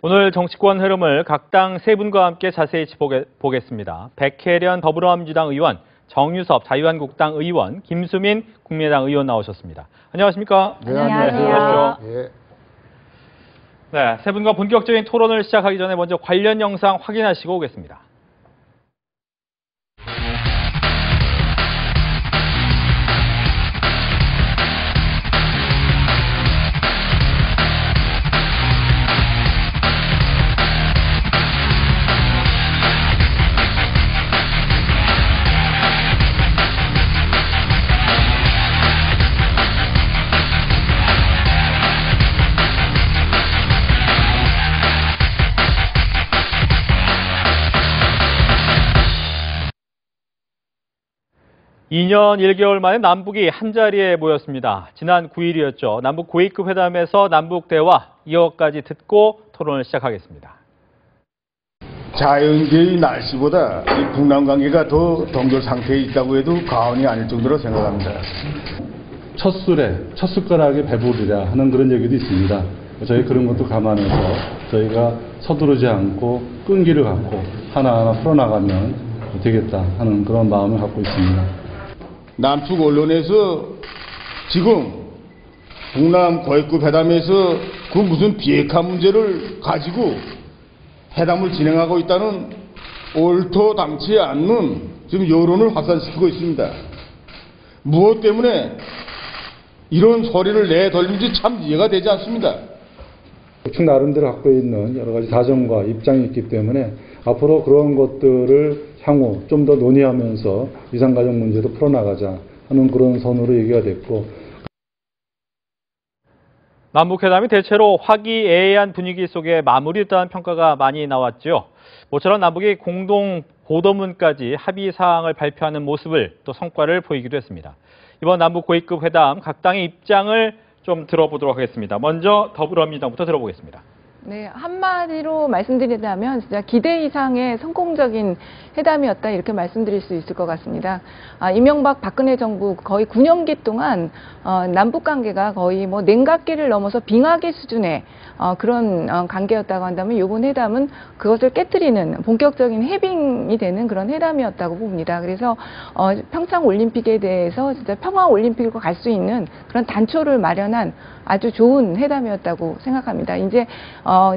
오늘 정치권 흐름을 각 당 세 분과 함께 자세히 짚어보겠습니다. 백혜련 더불어민주당 의원, 정유섭 자유한국당 의원, 김수민 국민의당 의원 나오셨습니다. 안녕하십니까? 네, 안녕하세요. 네, 세 분과 본격적인 토론을 시작하기 전에 먼저 관련 영상 확인하시고 오겠습니다. (2년 1개월) 만에 남북이 한자리에 모였습니다. 지난 9일이었죠. 남북 고위급 회담에서 남북 대화 이어까지 듣고 토론을 시작하겠습니다. 자연계의 날씨보다 이 북남 관계가 더 동결 상태에 있다고 해도 과언이 아닐 정도로 생각합니다. 첫 숟가락에 배부르랴 하는 그런 얘기도 있습니다. 저희 그런 것도 감안해서 저희가 서두르지 않고 끈기를 갖고 하나하나 풀어나가면 되겠다 하는 그런 마음을 갖고 있습니다. 남측 언론에서 지금 북남 고위급 회담에서 그 무슨 비핵화 문제를 가지고 회담을 진행하고 있다는 옳도당치 않는 지금 여론을 확산시키고 있습니다. 무엇 때문에 이런 소리를 내돌리는지 참 이해가 되지 않습니다. 북측 나름대로 갖고 있는 여러 가지 사정과 입장이 있기 때문에 앞으로 그런 것들을 향후 좀 더 논의하면서 이산가족 문제도 풀어나가자 하는 그런 선으로 얘기가 됐고, 남북회담이 대체로 화기애애한 분위기 속에 마무리됐다는 평가가 많이 나왔죠. 모처럼 남북이 공동 보도문까지 합의 사항을 발표하는 모습을 또 성과를 보이기도 했습니다. 이번 남북 고위급 회담 각 당의 입장을 좀 들어보도록 하겠습니다. 먼저 더불어민주당부터 들어보겠습니다. 네, 한마디로 말씀드리자면 진짜 기대 이상의 성공적인 회담이었다 이렇게 말씀드릴 수 있을 것 같습니다. 이명박 박근혜 정부 거의 9년기 동안 남북 관계가 거의 뭐 냉각기를 넘어서 빙하기 수준의 그런 관계였다고 한다면 이번 회담은 그것을 깨트리는 본격적인 해빙이 되는 그런 회담이었다고 봅니다. 그래서 평창 올림픽에 대해서 진짜 평화 올림픽으로 갈 수 있는 그런 단초를 마련한 아주 좋은 회담이었다고 생각합니다. 이제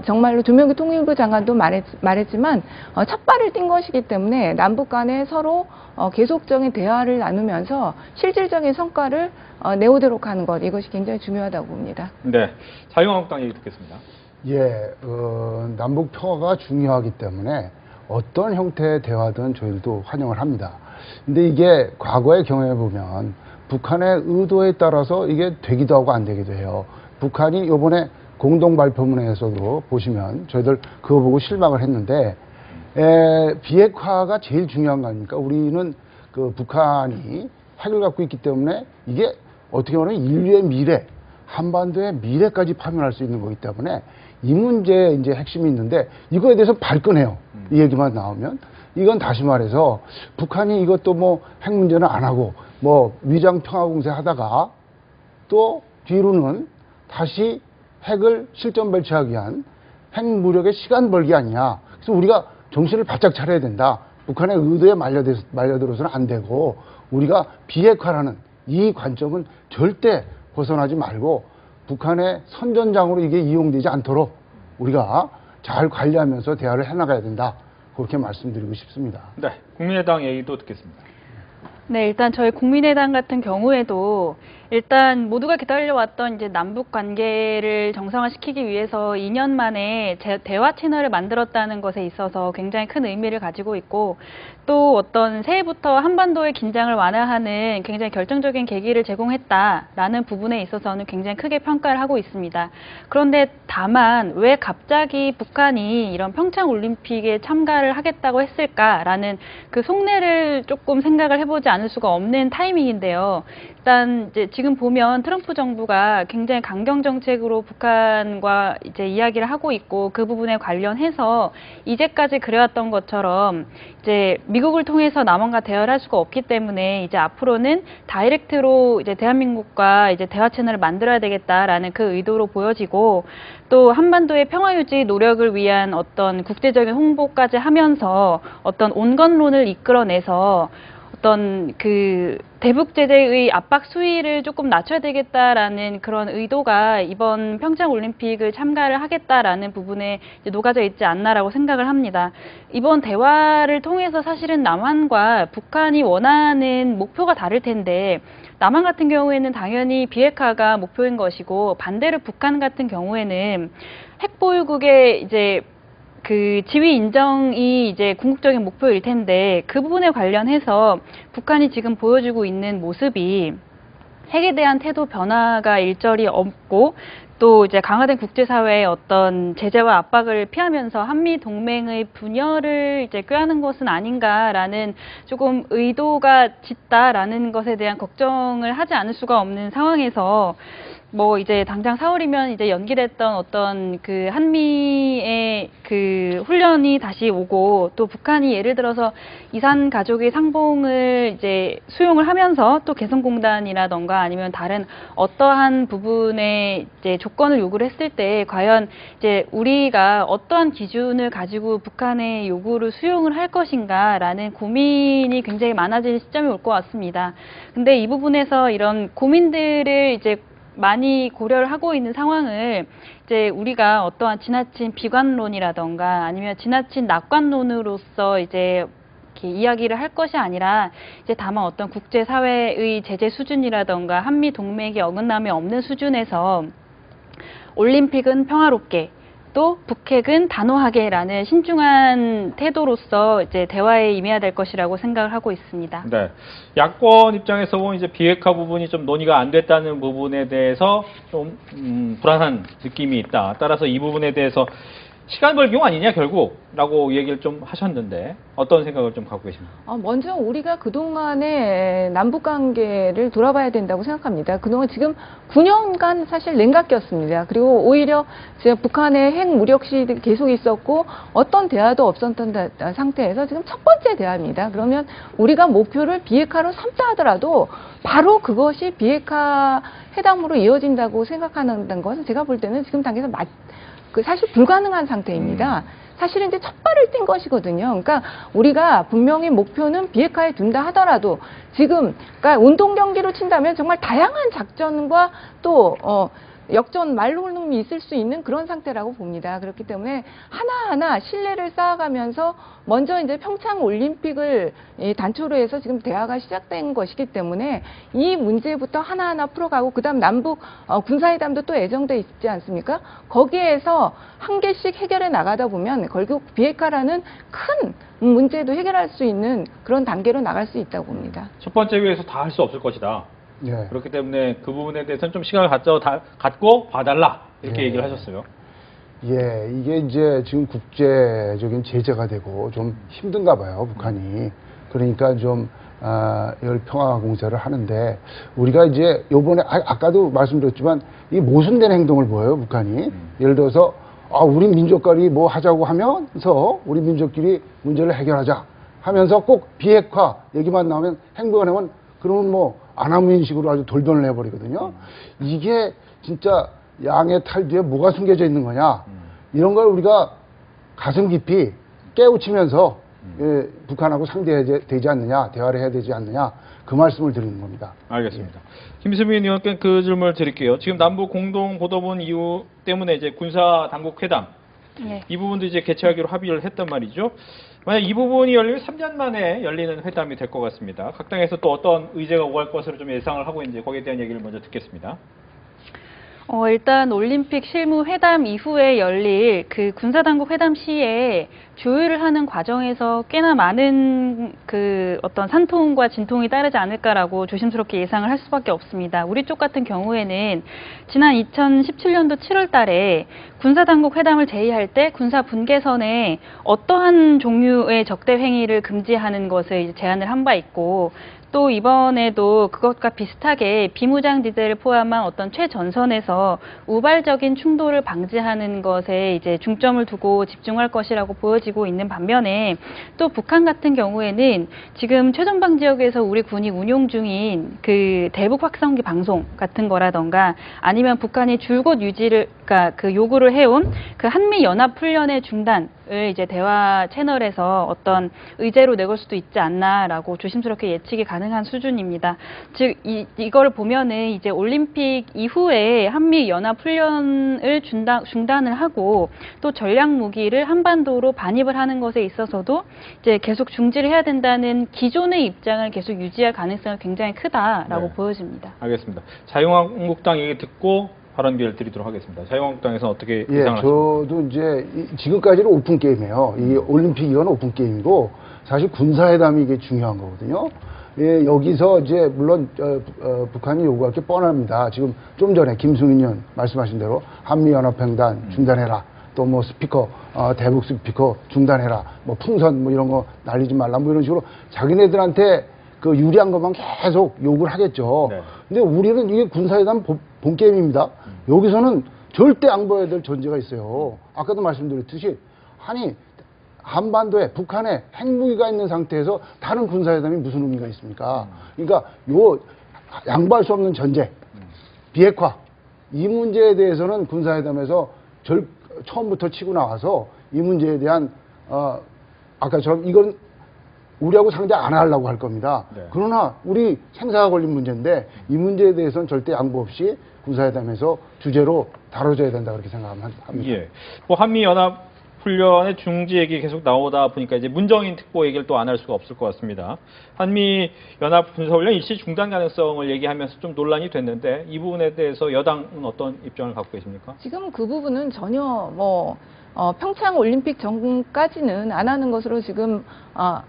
정말로 조명기 통일부 장관도 말했지만 첫 발을 띈 것이기 때문에 남북 간에 서로 계속적인 대화를 나누면서 실질적인 성과를 내오도록 하는 것, 이것이 굉장히 중요하다고 봅니다. 네, 자유한국당 얘기 듣겠습니다. 예, 남북 평화가 중요하기 때문에 어떤 형태의 대화든 저희들도 환영을 합니다. 근데 이게 과거의 경험에 보면 북한의 의도에 따라서 이게 되기도 하고 안 되기도 해요. 북한이 이번에 공동 발표문에서도 보시면 저희들 그거 보고 실망을 했는데, 비핵화가 제일 중요한 거 아닙니까? 우리는 그 북한이 핵을 갖고 있기 때문에 이게 어떻게 보면 인류의 미래, 한반도의 미래까지 파면할 수 있는 거기 때문에 이 문제에 이제 핵심이 있는데, 이거에 대해서 발끈해요. 이 얘기만 나오면. 이건 다시 말해서 북한이 이것도 뭐 핵 문제는 안 하고 뭐 위장 평화 공세 하다가 또 뒤로는 다시 핵을 실전 발치하기 위한 핵 무력의 시간 벌기 아니냐. 그래서 우리가 정신을 바짝 차려야 된다. 북한의 의도에 말려들어서는 안 되고 우리가 비핵화라는 이 관점은 절대 벗어나지 말고 북한의 선전장으로 이게 이용되지 않도록 우리가 잘 관리하면서 대화를 해나가야 된다. 그렇게 말씀드리고 싶습니다. 네, 국민의당 얘기도 듣겠습니다. 네, 일단 저희 국민의당 같은 경우에도 일단 모두가 기다려왔던 이제 남북 관계를 정상화시키기 위해서 2년 만에 대화 채널을 만들었다는 것에 있어서 굉장히 큰 의미를 가지고 있고, 또 어떤 새해부터 한반도의 긴장을 완화하는 굉장히 결정적인 계기를 제공했다라는 부분에 있어서는 굉장히 크게 평가를 하고 있습니다. 그런데 다만 왜 갑자기 북한이 이런 평창 올림픽에 참가를 하겠다고 했을까라는 그 속내를 조금 생각을 해보지 않을 수가 없는 타이밍인데요. 일단 이제 지금 보면 트럼프 정부가 굉장히 강경 정책으로 북한과 이제 이야기를 하고 있고 그 부분에 관련해서 이제까지 그래왔던 것처럼 이제 미국을 통해서 남한과 대화를 할 수가 없기 때문에 이제 앞으로는 다이렉트로 이제 대한민국과 이제 대화 채널을 만들어야 되겠다라는 그 의도로 보여지고 또 한반도의 평화 유지 노력을 위한 어떤 국제적인 홍보까지 하면서 어떤 온건론을 이끌어내서 어떤 그 대북 제재의 압박 수위를 조금 낮춰야 되겠다라는 그런 의도가 이번 평창 올림픽을 참가를 하겠다라는 부분에 이제 녹아져 있지 않나라고 생각을 합니다. 이번 대화를 통해서 사실은 남한과 북한이 원하는 목표가 다를 텐데 남한 같은 경우에는 당연히 비핵화가 목표인 것이고 반대로 북한 같은 경우에는 핵보유국의 이제 그 지위 인정이 이제 궁극적인 목표일 텐데 그 부분에 관련해서 북한이 지금 보여주고 있는 모습이 핵에 대한 태도 변화가 일절이 없고 또 이제 강화된 국제사회의 어떤 제재와 압박을 피하면서 한미 동맹의 분열을 이제 꾀하는 것은 아닌가라는 조금 의도가 짙다라는 것에 대한 걱정을 하지 않을 수가 없는 상황에서 뭐 이제 당장 4월이면 이제 연기됐던 어떤 그 한미의 그 훈련이 다시 오고 또 북한이 예를 들어서 이산 가족의 상봉을 이제 수용을 하면서 또 개성공단이라던가 아니면 다른 어떠한 부분에 이제 조건을 요구를 했을 때 과연 이제 우리가 어떠한 기준을 가지고 북한의 요구를 수용을 할 것인가라는 고민이 굉장히 많아질 시점이 올 것 같습니다. 근데 이 부분에서 이런 고민들을 이제 많이 고려를 하고 있는 상황을 이제 우리가 어떠한 지나친 비관론이라던가 아니면 지나친 낙관론으로서 이제 이렇게 이야기를 할 것이 아니라 이제 다만 어떤 국제사회의 제재 수준이라던가 한미 동맹의 어긋남이 없는 수준에서 올림픽은 평화롭게 또 북핵은 단호하게라는 신중한 태도로서 이제 대화에 임해야 될 것이라고 생각을 하고 있습니다. 네. 야권 입장에서 보면 이제 비핵화 부분이 좀 논의가 안 됐다는 부분에 대해서 좀 불안한 느낌이 있다. 따라서 이 부분에 대해서 시간 벌기용 아니냐 결국라고 얘기를 좀 하셨는데 어떤 생각을 좀 갖고 계십니까? 먼저 우리가 그동안의 남북 관계를 돌아봐야 된다고 생각합니다. 그동안 지금 9년간 사실 냉각기였습니다. 그리고 오히려 지금 북한의 핵 무력 시도 계속 있었고 어떤 대화도 없었던 상태에서 지금 첫 번째 대화입니다. 그러면 우리가 목표를 비핵화로 삼다 하더라도 바로 그것이 비핵화 회담으로 이어진다고 생각하는 것은 제가 볼 때는 지금 단계에서 사실 불가능한 상태입니다. 사실은 이제 첫 발을 뗀 것이거든요. 그러니까 우리가 분명히 목표는 비핵화에 둔다 하더라도 지금 그러니까 운동 경기로 친다면 정말 다양한 작전과 또 역전 말놀림이 있을 수 있는 그런 상태라고 봅니다. 그렇기 때문에 하나하나 신뢰를 쌓아가면서 먼저 이제 평창 올림픽을 단초로 해서 지금 대화가 시작된 것이기 때문에 이 문제부터 하나하나 풀어가고 그다음 남북 군사회담도 또 예정돼 있지 않습니까? 거기에서 한 개씩 해결해 나가다 보면 결국 비핵화라는 큰 문제도 해결할 수 있는 그런 단계로 나갈 수 있다고 봅니다. 첫 번째 위에서 다 할 수 없을 것이다. 예. 그렇기 때문에 그 부분에 대해서는 좀 시간을 갖고 봐달라 이렇게 예. 얘기를 하셨어요. 예, 이게 이제 지금 국제적인 제재가 되고 좀 힘든가 봐요, 북한이. 그러니까 좀, 이걸 평화 공세를 하는데, 우리가 이제 요번에, 아까도 말씀드렸지만, 이 모순된 행동을 보여요, 북한이. 예를 들어서, 우리 민족끼리 뭐 하자고 하면서, 우리 민족끼리 문제를 해결하자 하면서 꼭 비핵화 얘기만 나오면 행동하면, 그러면 뭐, 아나무인식으로 아주 돌변을 해버리거든요. 이게 진짜 양의 탈 뒤에 뭐가 숨겨져 있는 거냐. 이런 걸 우리가 가슴 깊이 깨우치면서 북한하고 상대해야 되지 않느냐, 대화를 해야 되지 않느냐, 그 말씀을 드리는 겁니다. 알겠습니다. 김수민 의원께 그 질문을 드릴게요. 지금 남북 공동 보도문 이후 때문에 이제 군사 당국 회담 네. 이 부분도 이제 개최하기로 합의를 했단 말이죠. 만약 이 부분이 열리면 3년 만에 열리는 회담이 될 것 같습니다. 각 당에서 또 어떤 의제가 오갈 것으로 좀 예상을 하고 있는지 거기에 대한 얘기를 먼저 듣겠습니다. 일단 올림픽 실무 회담 이후에 열릴 그 군사당국 회담 시에 조율을 하는 과정에서 꽤나 많은 그 어떤 산통과 진통이 따르지 않을까라고 조심스럽게 예상을 할 수밖에 없습니다. 우리 쪽 같은 경우에는 지난 2017년도 7월 달에 군사당국 회담을 제의할 때 군사 분계선에 어떠한 종류의 적대 행위를 금지하는 것을 이제 제안을 한 바 있고 또 이번에도 그것과 비슷하게 비무장지대를 포함한 어떤 최전선에서 우발적인 충돌을 방지하는 것에 이제 중점을 두고 집중할 것이라고 보여지고 있는 반면에 또 북한 같은 경우에는 지금 최전방 지역에서 우리 군이 운용 중인 그 대북 확성기 방송 같은 거라던가 아니면 북한이 줄곧 그러니까 그 요구를 해온 그 한미 연합 훈련의 중단을 이제 대화 채널에서 어떤 의제로 내걸 수도 있지 않나라고 조심스럽게 예측이 가능한 수준입니다. 즉 이거를 보면은 이제 올림픽 이후에 한미 연합 훈련을 중단을 하고 또 전략 무기를 한반도로 반입을 하는 것에 있어서도 이제 계속 중지를 해야 된다는 기존의 입장을 계속 유지할 가능성이 굉장히 크다라고 네. 보여집니다. 알겠습니다. 자유한국당 얘기 듣고 발언 기회를 드리도록 하겠습니다. 자유한국당에서는 어떻게 예, 예상하십니까? 저도 이제 지금까지는 오픈 게임이에요. 이 올림픽 이건 오픈 게임이고 사실 군사회담이 이게 중요한 거거든요. 예, 여기서 이제 물론 북한이 요구할 게 뻔합니다. 지금 좀 전에 김승인 의원 말씀하신 대로 한미연합횡단 중단해라. 또 뭐 스피커 대북 스피커 중단해라. 뭐 풍선 뭐 이런 거 날리지 말라. 뭐 이런 식으로 자기네들한테 그 유리한 것만 계속 욕을 하겠죠. 네. 근데 우리는 이게 군사회담 본 게임입니다. 여기서는 절대 양보해야 될 전제가 있어요. 아까도 말씀드렸듯이 아니 한반도에 북한에 핵무기가 있는 상태에서 다른 군사회담이 무슨 의미가 있습니까? 그러니까 요 양보할 수 없는 전제, 비핵화 이 문제에 대해서는 군사회담에서 처음부터 치고 나와서 이 문제에 대한 아까처럼 이건 우리하고 상대 안 하려고 할 겁니다. 네. 그러나 우리 생사가 걸린 문제인데 이 문제에 대해서는 절대 양보 없이 군사회담에서 주제로 다뤄져야 된다 그렇게 생각합니다. 예. 뭐 한미 연합 훈련의 중지 얘기 계속 나오다 보니까 이제 문정인 특보 얘기를 또 안 할 수가 없을 것 같습니다. 한미 연합 군사훈련 일시 중단 가능성을 얘기하면서 좀 논란이 됐는데 이 부분에 대해서 여당은 어떤 입장을 갖고 계십니까? 지금 그 부분은 전혀 뭐 평창 올림픽 전까지는 안 하는 것으로 지금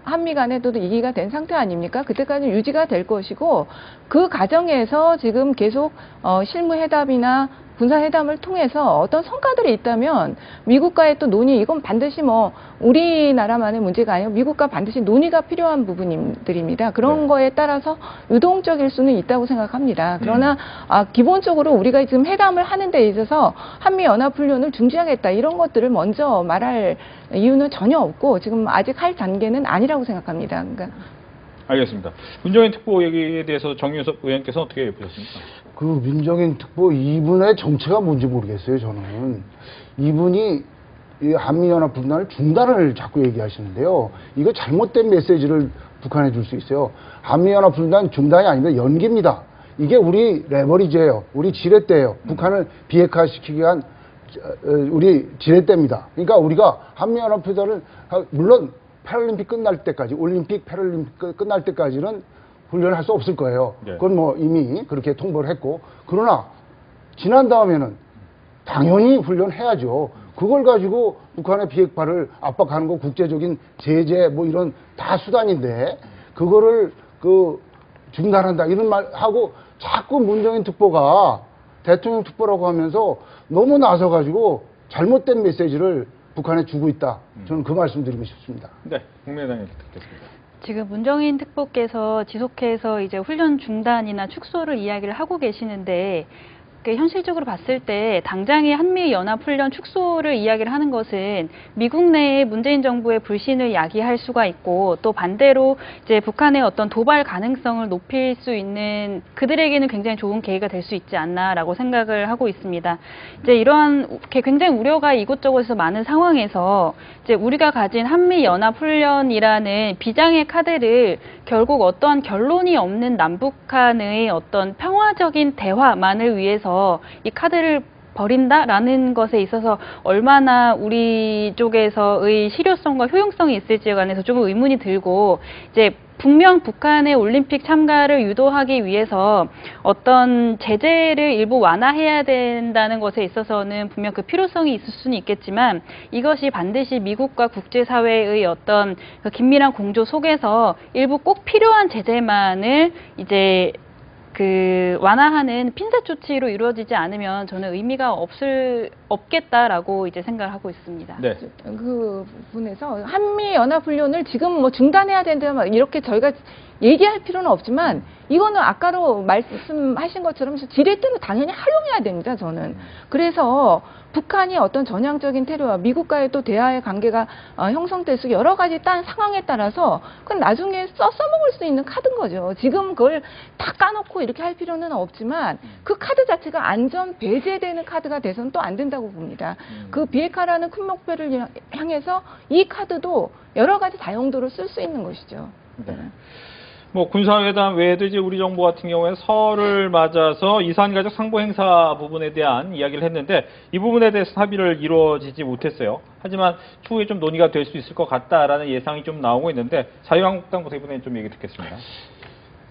한미 간에도 얘기가 된 상태 아닙니까? 그때까지는 유지가 될 것이고 그 과정에서 지금 계속 실무회담이나 군사회담을 통해서 어떤 성과들이 있다면 미국과의 또 논의, 이건 반드시 뭐 우리나라만의 문제가 아니고 미국과 반드시 논의가 필요한 부분들입니다. 그런 네. 거에 따라서 유동적일 수는 있다고 생각합니다. 그러나 기본적으로 우리가 지금 회담을 하는 데 있어서 한미연합훈련을 중지하겠다 이런 것들을 먼저 말할 이유는 전혀 없고 지금 아직 할 단계는 아니라고 생각합니다. 그러니까 알겠습니다. 문정인 특보 얘기에 대해서 정유섭 의원께서 어떻게 보셨습니까? 그 민정인 특보 이분의 정체가 뭔지 모르겠어요. 저는 이분이 이 한미연합 분단을 중단을 자꾸 얘기하시는데요. 이거 잘못된 메시지를 북한에 줄 수 있어요. 한미연합 분단 중단이 아닙니다. 연기입니다. 이게 우리 레버리지예요. 우리 지렛대예요. 북한을 비핵화시키기 위한 우리 지렛대입니다. 그러니까 우리가 한미연합 분단을 물론 패럴림픽 끝날 때까지 올림픽 패럴림픽 끝날 때까지는 훈련을 할 수 없을 거예요. 네. 그건 뭐 이미 그렇게 통보를 했고 그러나 지난 다음에는 당연히 훈련해야죠. 그걸 가지고 북한의 비핵화를 압박하는 거 국제적인 제재 뭐 이런 다 수단인데 그거를 중단한다 이런 말 하고 자꾸 문정인 특보가 대통령 특보라고 하면서 너무 나서 가지고 잘못된 메시지를 북한에 주고 있다. 저는 그 말씀 드리고 싶습니다. 네, 국민의당에 듣겠습니다. 지금 문정인 특보께서 지속해서 이제 훈련 중단이나 축소를 이야기를 하고 계시는데 현실적으로 봤을 때 당장의 한미연합훈련 축소를 이야기를 하는 것은 미국 내에 문재인 정부의 불신을 야기할 수가 있고 또 반대로 이제 북한의 어떤 도발 가능성을 높일 수 있는 그들에게는 굉장히 좋은 계기가 될 수 있지 않나라고 생각을 하고 있습니다. 이제 이러한 굉장히 우려가 이곳저곳에서 많은 상황에서 이제 우리가 가진 한미연합훈련이라는 비장의 카드를 결국 어떠한 결론이 없는 남북한의 어떤 평화적인 대화만을 위해서 이 카드를 버린다라는 것에 있어서 얼마나 우리 쪽에서의 실효성과 효용성이 있을지에 관해서 조금 의문이 들고 이제 분명 북한의 올림픽 참가를 유도하기 위해서 어떤 제재를 일부 완화해야 된다는 것에 있어서는 분명 그 필요성이 있을 수는 있겠지만 이것이 반드시 미국과 국제사회의 어떤 그 긴밀한 공조 속에서 일부 꼭 필요한 제재만을 이제 완화하는 핀셋 조치로 이루어지지 않으면 저는 의미가 없겠다라고 이제 생각을 하고 있습니다. 네. 그 부분에서 한미 연합 훈련을 지금 뭐 중단해야 된다 막 이렇게 저희가 얘기할 필요는 없지만 이거는 아까로 말씀하신 것처럼 지렛대로 당연히 활용해야 됩니다. 저는 그래서 북한이 어떤 전향적인 테러와 미국과의 또 대화의 관계가 형성될 수 여러 가지 딴 상황에 따라서 그건 나중에 써먹을 수 있는 카드인 거죠. 지금 그걸 다 까놓고 이렇게 할 필요는 없지만 그 카드 자체가 안전 배제되는 카드가 돼서는 또 안 된다고 봅니다. 그 비핵화라는 큰 목표를 향해서 이 카드도 여러 가지 다용도로 쓸 수 있는 것이죠. 네. 뭐 군사회담 외에도 이제 우리 정부 같은 경우에 설을 맞아서 이산가족 상봉 행사 부분에 대한 이야기를 했는데 이 부분에 대해서 합의를 이루어지지 못했어요. 하지만 추후에 좀 논의가 될 수 있을 것 같다라는 예상이 좀 나오고 있는데 자유한국당부터 이번에 좀 얘기 듣겠습니다.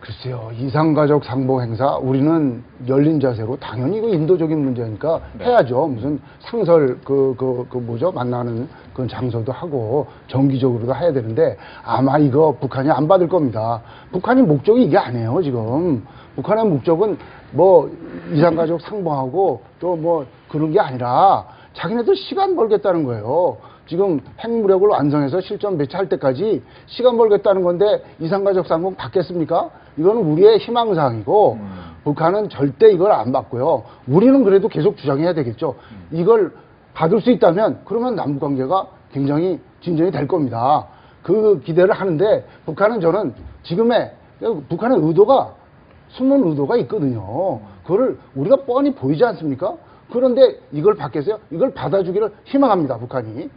글쎄요, 이산가족 상봉 행사 우리는 열린 자세로 당연히 이거 인도적인 문제니까 네. 해야죠. 무슨 상설 뭐죠 만나는 그 장소도 하고 정기적으로도 해야 되는데 아마 이거 북한이 안 받을 겁니다. 북한이 목적이 이게 아니에요 지금. 북한의 목적은 뭐 이산가족 상봉하고 또 뭐 그런 게 아니라 자기네들 시간 벌겠다는 거예요. 지금 핵무력을 완성해서 실전 배치할 때까지 시간 벌겠다는 건데 이산가족 상봉 받겠습니까? 이거는 우리의 희망사항이고 북한은 절대 이걸 안 받고요. 우리는 그래도 계속 주장해야 되겠죠. 이걸 받을 수 있다면 그러면 남북관계가 굉장히 진전이 될 겁니다. 그 기대를 하는데 북한은 저는 지금의 북한의 의도가 숨은 의도가 있거든요. 그거를 우리가 뻔히 보이지 않습니까? 그런데 이걸 받겠어요? 이걸 받아주기를 희망합니다. 북한이.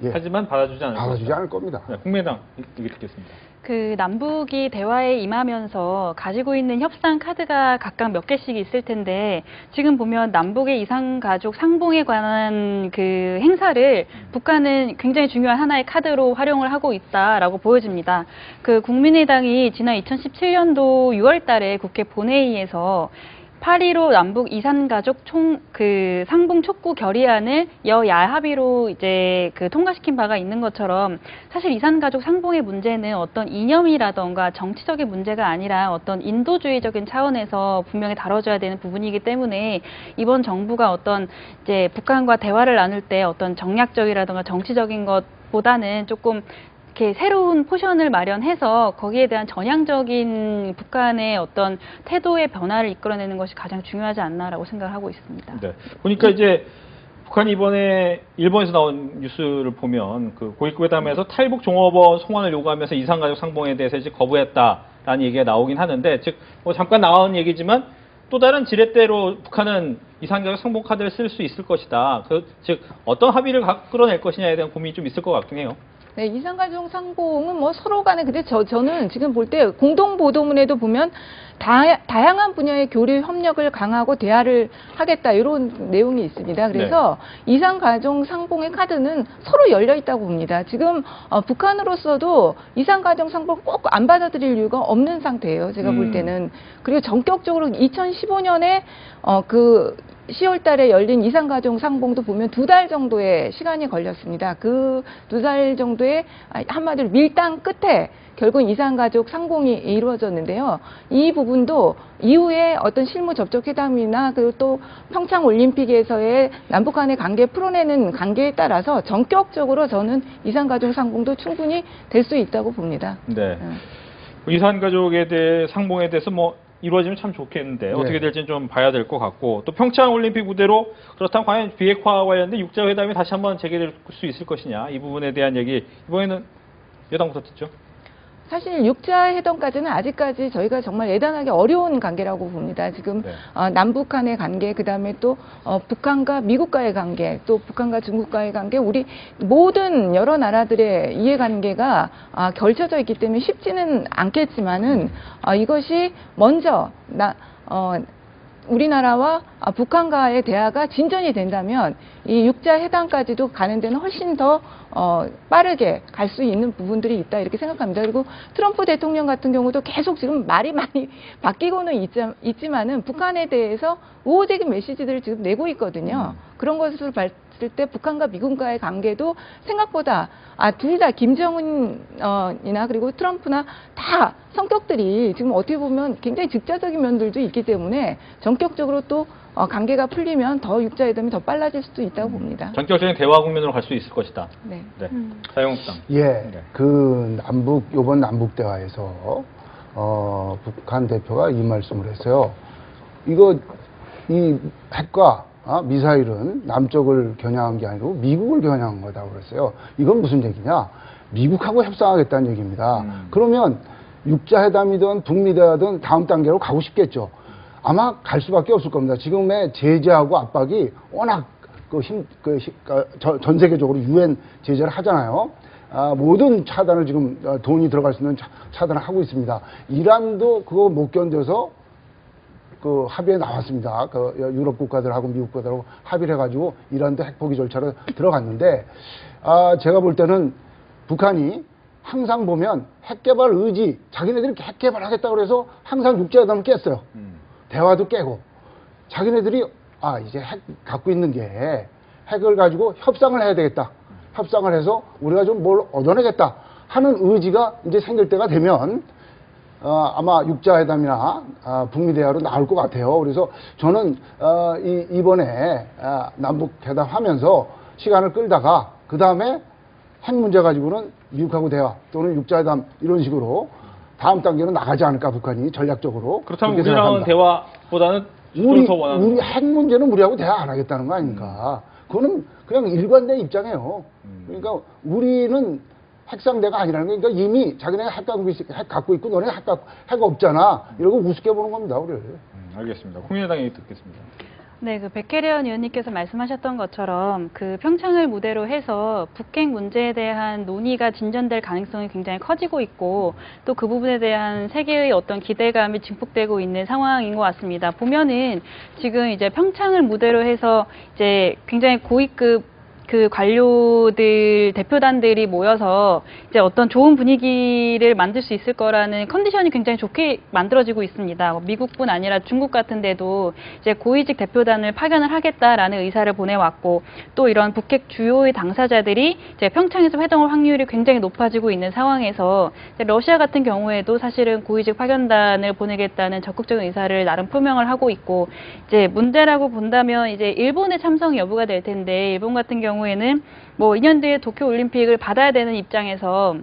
예. 하지만 받아주지 않을 겁니다. 네, 국민의당 얘기 듣겠습니다. 그 남북이 대화에 임하면서 가지고 있는 협상 카드가 각각 몇 개씩 있을 텐데 지금 보면 남북의 이산가족 상봉에 관한 그 행사를 북한은 굉장히 중요한 하나의 카드로 활용을 하고 있다라고 보여집니다. 그 국민의당이 지난 2017년도 6월 달에 국회 본회의에서 8.15 남북 이산가족 상봉 촉구 결의안을 여야 합의로 이제 통과시킨 바가 있는 것처럼 사실 이산가족 상봉의 문제는 어떤 이념이라던가 정치적인 문제가 아니라 어떤 인도주의적인 차원에서 분명히 다뤄져야 되는 부분이기 때문에 이번 정부가 어떤 이제 북한과 대화를 나눌 때 어떤 정략적이라던가 정치적인 것보다는 조금 이렇게 새로운 포션을 마련해서 거기에 대한 전향적인 북한의 어떤 태도의 변화를 이끌어내는 것이 가장 중요하지 않나라고 생각을 하고 있습니다. 네. 보니까 이제 북한이 이번에 일본에서 나온 뉴스를 보면 그 고위급 회담에서 탈북 종업원 송환을 요구하면서 이산가족 상봉에 대해서 이제 거부했다라는 얘기가 나오긴 하는데 즉 뭐 잠깐 나온 얘기지만 또 다른 지렛대로 북한은 이산가족 상봉 카드를 쓸 수 있을 것이다. 즉 어떤 합의를 끌어낼 것이냐에 대한 고민이 좀 있을 것 같긴 해요. 네, 이산가족 상봉은 뭐 서로 간에 근데 저는 지금 볼 때 공동 보도문에도 보면 다양한 분야의 교류 협력을 강화하고 대화를 하겠다 이런 내용이 있습니다. 그래서 이산가족 상봉의 카드는 서로 열려 있다고 봅니다. 지금 북한으로서도 이산가족 상봉 꼭 안 받아들일 이유가 없는 상태예요. 제가 볼 때는. 그리고 전격적으로 2015년에 10월 달에 열린 이산가족 상봉도 보면 2달 정도의 시간이 걸렸습니다. 그 2달 정도의 한마디로 밀당 끝에 결국 이산가족 상봉이 이루어졌는데요. 이 부분도 이후에 어떤 실무 접촉 회담이나 그리고 또 평창 올림픽에서의 남북 간의 관계 풀어내는 관계에 따라서 전격적으로 저는 이산가족 상봉도 충분히 될 수 있다고 봅니다. 네. 이산가족에 대해 상봉에 대해서 뭐 이루어지면 참 좋겠는데 네. 어떻게 될지는 좀 봐야 될 것 같고 또 평창 올림픽 무대로 그렇다면 과연 비핵화 관련된 육자회담이 다시 한번 재개될 수 있을 것이냐 이 부분에 대한 얘기 이번에는 여당부터 듣죠. 사실 6자 회담까지는 아직까지 저희가 정말 예단하기 어려운 관계라고 봅니다. 지금 남북 간의 관계, 그다음에 또 북한과 미국과의 관계, 또 북한과 중국과의 관계, 우리 모든 여러 나라들의 이해관계가 결쳐져 있기 때문에 쉽지는 않겠지만은 이것이 먼저 우리나라와 북한과의 대화가 진전이 된다면 이 6자 회담까지도 가는 데는 훨씬 더 빠르게 갈 수 있는 부분들이 있다 이렇게 생각합니다. 그리고 트럼프 대통령 같은 경우도 계속 지금 말이 많이 바뀌고는 있지만은 북한에 대해서 우호적인 메시지들을 지금 내고 있거든요. 그런 것으로 봤을 때 북한과 미국과의 관계도 생각보다 둘 다 김정은이나 그리고 트럼프나 다 성격들이 지금 어떻게 보면 굉장히 즉자적인 면들도 있기 때문에 전격적으로 또 관계가 풀리면 더 육자회담이 더 빨라질 수도 있다고 봅니다. 전격적인 대화 국면으로 갈 수 있을 것이다. 네. 네. 자유한국당. 예, 네. 그 요번 남북 대화에서 북한 대표가 이 말씀을 했어요. 이 핵과 미사일은 남쪽을 겨냥한 게 아니고 미국을 겨냥한 거다고 그랬어요. 이건 무슨 얘기냐? 미국하고 협상하겠다는 얘기입니다. 그러면 육자회담이든 북미대화든 다음 단계로 가고 싶겠죠. 아마 갈 수밖에 없을 겁니다. 지금의 제재하고 압박이 워낙 전 세계적으로 유엔 제재를 하잖아요. 모든 차단을 지금 돈이 들어갈 수 있는 차단을 하고 있습니다. 이란도 그거 못 견뎌서 그 합의에 나왔습니다. 그 유럽 국가들하고 미국 국가들하고 합의를 해가지고 이란도 핵포기 절차로 들어갔는데, 제가 볼 때는 북한이 항상 보면 핵 개발 의지, 자기네들이 핵 개발하겠다고 그래서 항상 육자회담을 깼어요. 대화도 깨고. 자기네들이 이제 핵 갖고 있는 게 핵을 가지고 협상을 해야 되겠다. 협상을 해서 우리가 좀 뭘 얻어내겠다 하는 의지가 이제 생길 때가 되면 아마 육자회담이나 북미 대화로 나올 것 같아요. 그래서 저는 이번에 남북회담 하면서 시간을 끌다가 그 다음에 핵 문제 가지고는 미국하고 대화 또는 육자회담 이런 식으로 다음 단계로 나가지 않을까, 북한이 전략적으로. 그렇다면 그렇게 우리랑은 생각합니다. 대화보다는 더 원하는 우리 핵 문제는 우리하고 대화 안 하겠다는 거 아닙니까? 그거는 그냥 일관된 입장이에요. 그러니까 우리는 핵상대가 아니라는 거. 그러니까 이미 자기네가 핵 갖고 있고 너네 핵 없잖아. 이러고 우습게 보는 겁니다, 우리를. 알겠습니다. 국민의당 얘기 듣겠습니다. 네, 그 백혜련 의원님께서 말씀하셨던 것처럼 그 평창을 무대로 해서 북핵 문제에 대한 논의가 진전될 가능성이 굉장히 커지고 있고, 또 그 부분에 대한 세계의 어떤 기대감이 증폭되고 있는 상황인 것 같습니다. 보면은 지금 이제 평창을 무대로 해서 이제 굉장히 고위급 그 관료들, 대표단들이 모여서 이제 어떤 좋은 분위기를 만들 수 있을 거라는 컨디션이 굉장히 좋게 만들어지고 있습니다. 미국뿐 아니라 중국 같은 데도 이제 고위직 대표단을 파견을 하겠다라는 의사를 보내왔고, 또 이런 북핵 주요의 당사자들이 이제 평창에서 회동할 확률이 굉장히 높아지고 있는 상황에서 이제 러시아 같은 경우에도 사실은 고위직 파견단을 보내겠다는 적극적인 의사를 나름 표명을 하고 있고, 이제 문제라고 본다면 이제 일본의 참석 여부가 될 텐데, 일본 같은 경우에는 뭐 2년 뒤에 도쿄올림픽을 받아야 되는 입장에서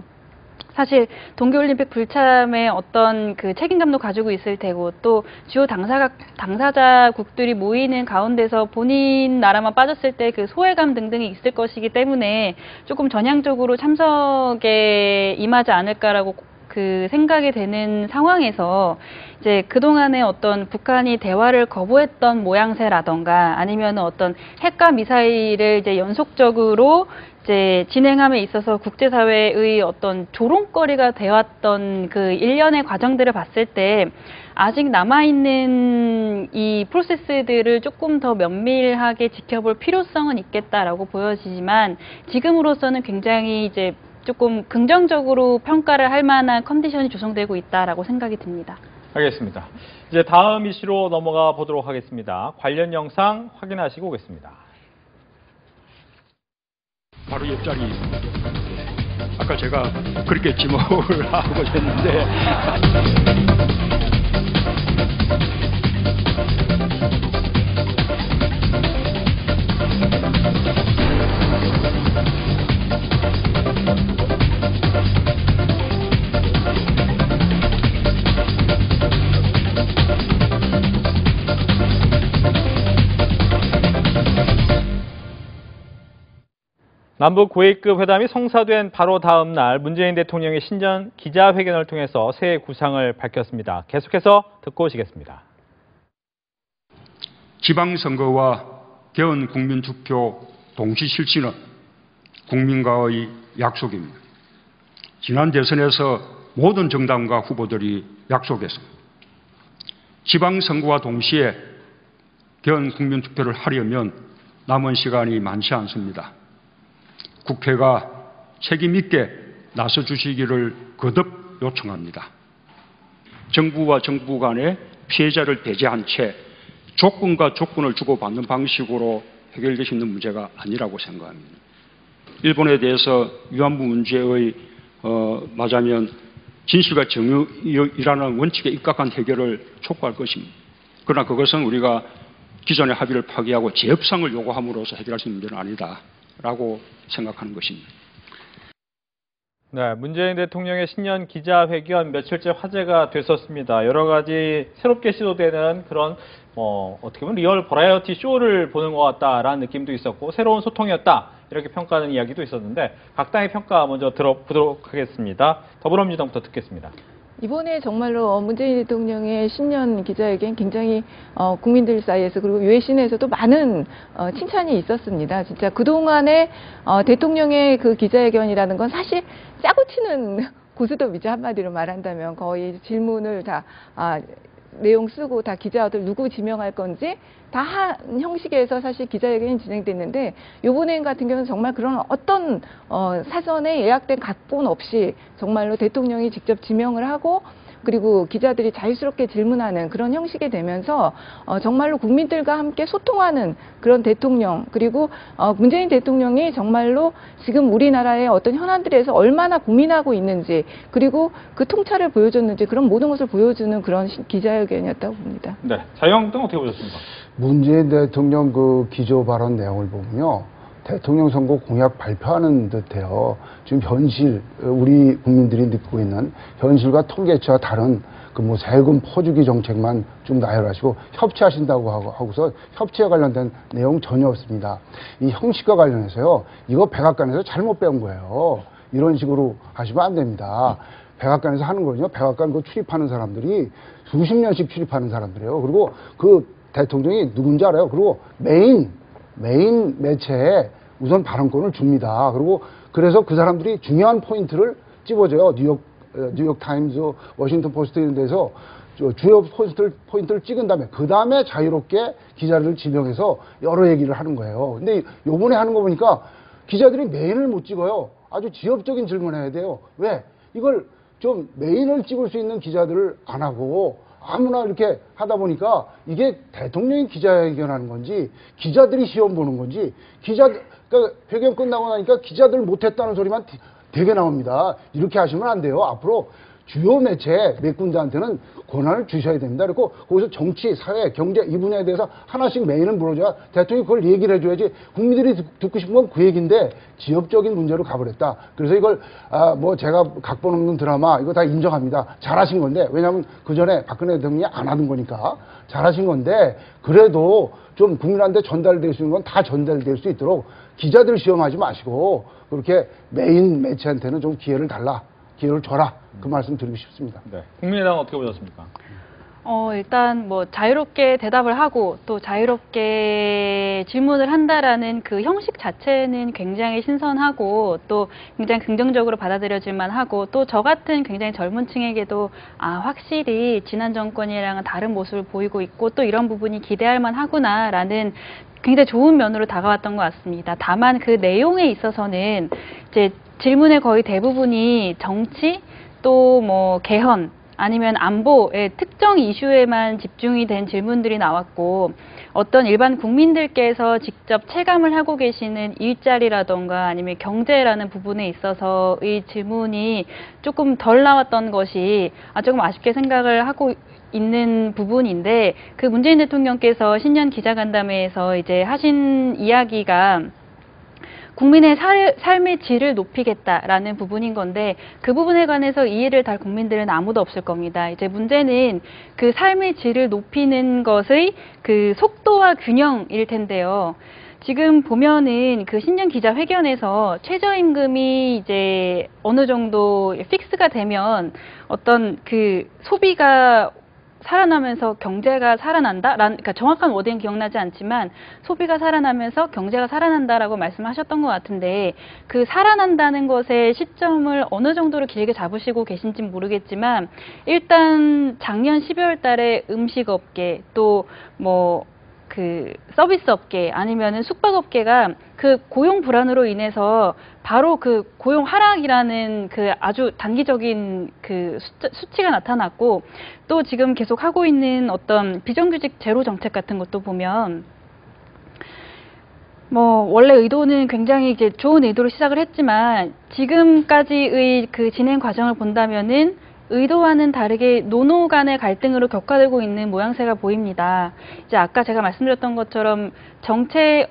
사실 동계올림픽 불참에 어떤 그 책임감도 가지고 있을 테고, 또 주요 당사자국들이 모이는 가운데서 본인 나라만 빠졌을 때 그 소외감 등등이 있을 것이기 때문에 조금 전향적으로 참석에 임하지 않을까라고 그 생각이 되는 상황에서 이제 그동안에 어떤 북한이 대화를 거부했던 모양새라던가 아니면 어떤 핵과 미사일을 이제 연속적으로 이제 진행함에 있어서 국제사회의 어떤 조롱거리가 되었던 그 일련의 과정들을 봤을 때 아직 남아있는 이 프로세스들을 조금 더 면밀하게 지켜볼 필요성은 있겠다라고 보여지지만, 지금으로서는 굉장히 이제 조금 긍정적으로 평가를 할 만한 컨디션이 조성되고 있다라고 생각이 듭니다. 알겠습니다. 이제 다음 이슈로 넘어가 보도록 하겠습니다. 관련 영상 확인하시고 오겠습니다. 바로 옆자리. 아까 제가 그렇게 지목을 하고 있는데. 남북 고위급 회담이 성사된 바로 다음 날 문재인 대통령이 신년 기자회견을 통해서 새 구상을 밝혔습니다. 계속해서 듣고 오시겠습니다. 지방선거와 개헌 국민투표 동시 실시는 국민과의 약속입니다. 지난 대선에서 모든 정당과 후보들이 약속했습니다. 지방선거와 동시에 개헌 국민투표를 하려면 남은 시간이 많지 않습니다. 국회가 책임 있게 나서 주시기를 거듭 요청합니다. 정부와 정부 간에 피해자를 배제한 채 조건과 조건을 주고받는 방식으로 해결될 수 있는 문제가 아니라고 생각합니다. 일본에 대해서 위안부 문제의 말하자면 진실과 정의라는 원칙에 입각한 해결을 촉구할 것입니다. 그러나 그것은 우리가 기존의 합의를 파기하고 재협상을 요구함으로써 해결할 수 있는 문제는 아니다라고 생각하는 것입니다. 네, 문재인 대통령의 신년 기자회견 며칠째 화제가 됐었습니다. 여러 가지 새롭게 시도되는 그런 어떻게 보면 리얼 버라이어티 쇼를 보는 것 같다라는 느낌도 있었고 새로운 소통이었다 이렇게 평가하는 이야기도 있었는데 각 당의 평가 먼저 들어보도록 하겠습니다. 더불어민주당부터 듣겠습니다. 이번에 정말로 문재인 대통령의 신년 기자회견 굉장히 국민들 사이에서 그리고 외신에서도 많은 칭찬이 있었습니다. 진짜 그동안의 대통령의 그 기자회견이라는 건 사실 짜고 치는 고스톱이죠. 한마디로 말한다면 거의 질문을 다 내용 쓰고 다 기자들 누구 지명할 건지 다 한 형식에서 사실 기자회견이 진행됐는데 이번에 같은 경우는 정말 그런 어떤 사전에 예약된 각본 없이 정말로 대통령이 직접 지명을 하고 그리고 기자들이 자유스럽게 질문하는 그런 형식이 되면서 정말로 국민들과 함께 소통하는 그런 대통령 그리고 문재인 대통령이 정말로 지금 우리나라의 어떤 현안들에서 얼마나 고민하고 있는지 그리고 그 통찰을 보여줬는지 그런 모든 것을 보여주는 그런 기자회견이었다고 봅니다. 네, 자유한국당 어떻게 보셨습니까? 문재인 대통령 그 기조 발언 내용을 보면요. 대통령 선거 공약 발표하는 듯해요. 지금 현실, 우리 국민들이 느끼고 있는 현실과 통계치와 다른 그 뭐 세금 퍼주기 정책만 좀 나열하시고 협치하신다고 하고서 협치에 관련된 내용 전혀 없습니다. 이 형식과 관련해서요. 이거 백악관에서 잘못 배운 거예요. 이런 식으로 하시면 안 됩니다. 백악관에서 하는 거는요. 백악관 그 출입하는 사람들이 수십 년씩 출입하는 사람들이에요. 그리고 그 대통령이 누군지 알아요. 그리고 메인 매체에 우선 발언권을 줍니다. 그리고 그래서 그 사람들이 중요한 포인트를 찝어줘요. 뉴욕 타임즈, 워싱턴 포스트 이런 데서 주요 포인트를 찍은 다음에 그 다음에 자유롭게 기자들을 지명해서 여러 얘기를 하는 거예요. 근데 요번에 하는 거 보니까 기자들이 메인을 못 찍어요. 아주 지엽적인 질문을 해야 돼요. 왜? 이걸 좀 메인을 찍을 수 있는 기자들을 안 하고 아무나 이렇게 하다 보니까 이게 대통령이 기자회견하는 건지 기자들이 시험 보는 건지 그러니까 회견 끝나고 나니까 기자들 못했다는 소리만 되게 나옵니다. 이렇게 하시면 안 돼요. 앞으로 주요 매체 몇 군데한테는 권한을 주셔야 됩니다. 그리고 거기서 정치, 사회, 경제 이 분야에 대해서 하나씩 메인을 물어줘야 대통령이 그걸 얘기를 해줘야지 국민들이 듣고 싶은 건 그 얘기인데 지역적인 문제로 가버렸다. 그래서 이걸 뭐 제가 각본 없는 드라마 이거 다 인정합니다. 잘하신 건데 왜냐하면 그 전에 박근혜 대통령이 안 하는 거니까 잘하신 건데 그래도 좀 국민한테 전달될 수 있는 건 다 전달될 수 있도록 기자들 시험하지 마시고 그렇게 메인 매체한테는 좀 기회를 줘라. 그 말씀 드리고 싶습니다. 네. 국민의당은 어떻게 보셨습니까? 일단 뭐 자유롭게 대답을 하고 또 자유롭게 질문을 한다라는 그 형식 자체는 굉장히 신선하고 또 굉장히 긍정적으로 받아들여질만 하고 또 저 같은 굉장히 젊은 층에게도 확실히 지난 정권이랑은 다른 모습을 보이고 있고 또 이런 부분이 기대할 만하구나라는 굉장히 좋은 면으로 다가왔던 것 같습니다. 다만 그 내용에 있어서는 이제 질문의 거의 대부분이 정치 또 뭐 개헌 아니면 안보의 특정 이슈에만 집중이 된 질문들이 나왔고 어떤 일반 국민들께서 직접 체감을 하고 계시는 일자리라던가 아니면 경제라는 부분에 있어서의 질문이 조금 덜 나왔던 것이 조금 아쉽게 생각을 하고 있는 부분인데 그 문재인 대통령께서 신년 기자간담회에서 이제 하신 이야기가 국민의 삶의 질을 높이겠다라는 부분인 건데 그 부분에 관해서 이해를 달 국민들은 아무도 없을 겁니다. 이제 문제는 그 삶의 질을 높이는 것의 그 속도와 균형일 텐데요. 지금 보면은 그 신년 기자회견에서 최저임금이 이제 어느 정도 픽스가 되면 어떤 그 소비가 살아나면서 경제가 살아난다라는, 그러니까 정확한 워딩은 기억나지 않지만 소비가 살아나면서 경제가 살아난다라고 말씀하셨던 것 같은데 그 살아난다는 것의 시점을 어느 정도로 길게 잡으시고 계신지는 모르겠지만 일단 작년 12월 달에 음식업계 또 뭐 그 서비스 업계 아니면은 숙박업계가 그 고용 불안으로 인해서 바로 그 고용 하락이라는 그 아주 단기적인 그 수치가 나타났고 또 지금 계속 하고 있는 어떤 비정규직 제로 정책 같은 것도 보면 원래 의도는 굉장히 이제 좋은 의도로 시작을 했지만 지금까지의 그 진행 과정을 본다면은 의도와는 다르게 노노 간의 갈등으로 격화되고 있는 모양새가 보입니다. 이제 아까 제가 말씀드렸던 것처럼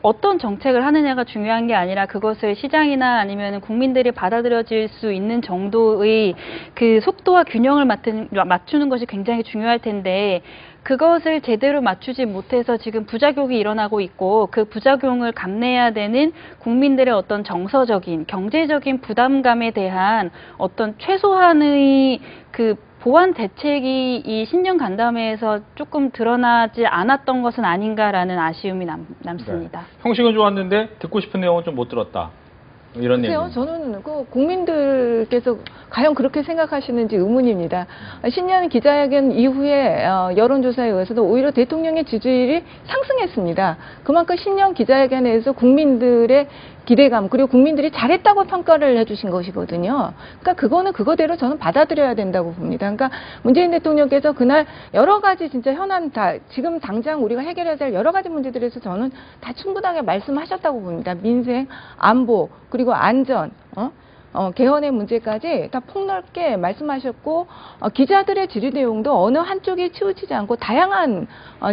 어떤 정책을 하느냐가 중요한 게 아니라 그것을 시장이나 아니면 국민들이 받아들여질 수 있는 정도의 그 속도와 균형을 맞추는 것이 굉장히 중요할 텐데 그것을 제대로 맞추지 못해서 지금 부작용이 일어나고 있고 그 부작용을 감내해야 되는 국민들의 어떤 정서적인, 경제적인 부담감에 대한 어떤 최소한의 그 보완 대책이 이 신년 간담회에서 조금 드러나지 않았던 것은 아닌가라는 아쉬움이 남습니다. 네. 형식은 좋았는데 듣고 싶은 내용은 좀 못 들었다. 이런 글쎄요, 내용. 저는 그 국민들께서 과연 그렇게 생각하시는지 의문입니다. 신년 기자회견 이후에 여론조사에 의해서도 오히려 대통령의 지지율이 상승했습니다. 그만큼 신년 기자회견에서 국민들의 기대감 그리고 국민들이 잘했다고 평가를 해주신 것이거든요. 그러니까 그거는 그거대로 저는 받아들여야 된다고 봅니다. 그러니까 문재인 대통령께서 그날 여러 가지 진짜 현안 지금 당장 우리가 해결해야 될 여러 가지 문제들에서 저는 다 충분하게 말씀하셨다고 봅니다. 민생, 안보 그리고 안전, 개헌의 문제까지 다 폭넓게 말씀하셨고 기자들의 질의 내용도 어느 한쪽에 치우치지 않고 다양한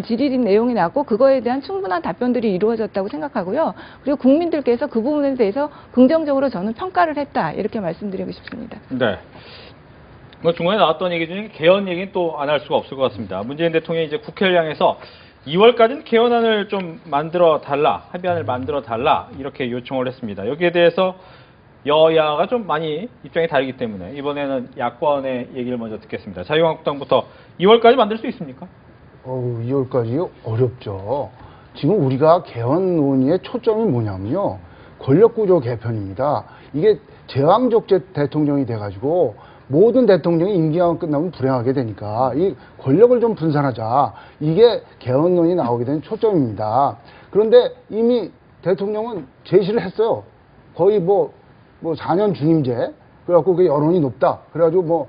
질의 내용이 나왔고 그거에 대한 충분한 답변들이 이루어졌다고 생각하고요. 그리고 국민들께서 그 부분에 대해서 긍정적으로 저는 평가를 했다 이렇게 말씀드리고 싶습니다. 네. 중간에 나왔던 얘기 중에 개헌 얘기는 또 안 할 수가 없을 것 같습니다. 문재인 대통령이 이제 국회를 향해서 2월까지는 개헌안을 좀 만들어 달라, 합의안을 만들어 달라 이렇게 요청을 했습니다. 여기에 대해서 여야가 좀 많이 입장이 다르기 때문에 이번에는 야권의 얘기를 먼저 듣겠습니다. 자유한국당부터 2월까지 만들 수 있습니까? 2월까지요? 어렵죠. 지금 우리가 개헌 논의의 초점이 뭐냐면요. 권력구조 개편입니다. 이게 제왕적 대통령이 돼가지고 모든 대통령이 임기가 끝나면 불행하게 되니까 이 권력을 좀 분산하자. 이게 개헌 논의 나오게 된 초점입니다. 그런데 이미 대통령은 제시를 했어요. 거의 뭐 4년 중임제, 그래갖고 그 여론이 높다. 그래가지고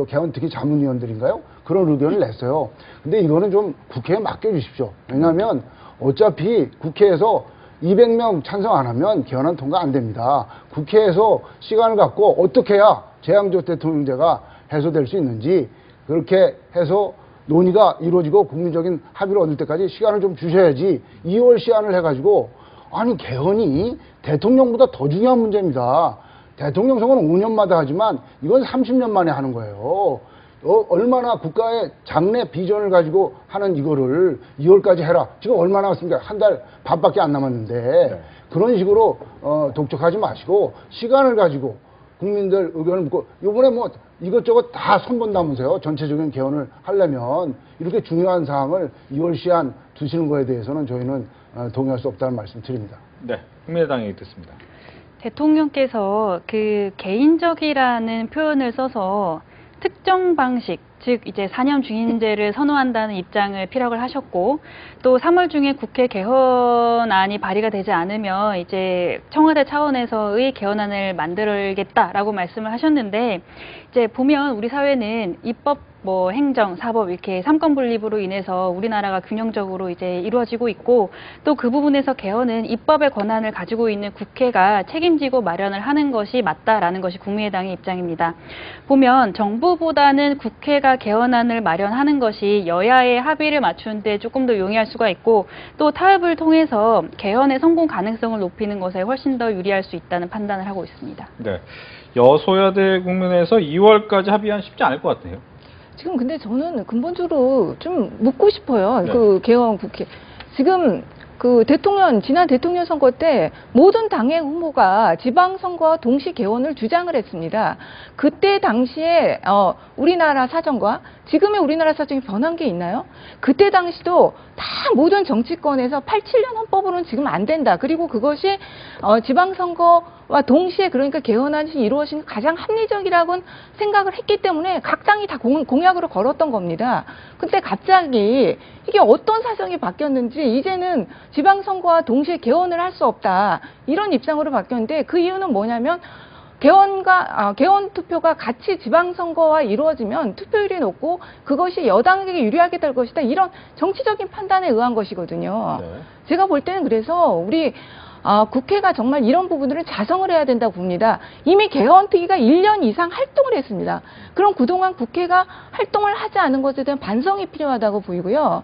개헌 특히 자문위원들인가요? 그런 의견을 냈어요. 근데 이거는 좀 국회에 맡겨주십시오. 왜냐하면 어차피 국회에서 200명 찬성 안 하면 개헌안 통과 안 됩니다. 국회에서 시간을 갖고 어떻게 해야 제왕적 대통령제가 해소될 수 있는지 그렇게 해서 논의가 이루어지고 국민적인 합의를 얻을 때까지 시간을 좀 주셔야지 2월 시한을 해가지고 아니 개헌이 대통령보다 더 중요한 문제입니다. 대통령 선거는 5년마다 하지만 이건 30년 만에 하는 거예요. 얼마나 국가의 장래 비전을 가지고 하는 이거를 2월까지 해라. 지금 얼마나 남았습니까? 한 달 반밖에 안 남았는데 네. 그런 식으로 독촉하지 마시고 시간을 가지고 국민들 의견을 묻고 이번에 이것저것 다 손본다면서요. 전체적인 개헌을 하려면 이렇게 중요한 사항을 2월 시한 두시는 거에 대해서는 저희는 동의할 수 없다는 말씀 드립니다. 네, 국민의당 얘기 듣습니다. 대통령께서 그 개인적이라는 표현을 써서 특정 방식, 즉 이제 4년 중임제를 선호한다는 입장을 피력을 하셨고 또 3월 중에 국회 개헌안이 발의가 되지 않으면 이제 청와대 차원에서의 개헌안을 만들겠다라고 말씀을 하셨는데 이제 보면 우리 사회는 입법 행정, 사법 이렇게 삼권 분립으로 인해서 우리나라가 균형적으로 이제 이루어지고 있고 또 그 부분에서 개헌은 입법의 권한을 가지고 있는 국회가 책임지고 마련을 하는 것이 맞다라는 것이 국민의당의 입장입니다. 보면 정부보다는 국회가 개헌안을 마련하는 것이 여야의 합의를 맞추는데 조금 더 용이할 수가 있고 또 타협을 통해서 개헌의 성공 가능성을 높이는 것에 훨씬 더 유리할 수 있다는 판단을 하고 있습니다. 네, 여소야대 국면에서 2월까지 합의안 쉽지 않을 것 같아요. 지금 근데 저는 근본적으로 좀 묻고 싶어요. 네. 그 개헌 국회. 지금 그 지난 대통령 선거 때 모든 당의 후보가 지방선거와 동시 개헌을 주장을 했습니다. 그때 당시에 우리나라 사정과 지금의 우리나라 사정이 변한 게 있나요? 그때 당시도 다 모든 정치권에서 87년 헌법으로는 지금 안 된다. 그리고 그것이 지방선거와 동시에 그러니까 개헌안이 이루어진 가장 합리적이라고 생각을 했기 때문에 각 당이 다 공약으로 걸었던 겁니다. 근데 갑자기 이게 어떤 사정이 바뀌었는지 이제는 지방선거와 동시에 개헌을 할 수 없다. 이런 입장으로 바뀌었는데 그 이유는 뭐냐면 개원 투표가 같이 지방선거와 이루어지면 투표율이 높고 그것이 여당에게 유리하게 될 것이다. 이런 정치적인 판단에 의한 것이거든요. 네. 제가 볼 때는 그래서 우리 국회가 정말 이런 부분들을 자성을 해야 된다고 봅니다. 이미 개헌특위가 1년 이상 활동을 했습니다. 그럼 그동안 국회가 활동을 하지 않은 것에 대한 반성이 필요하다고 보이고요.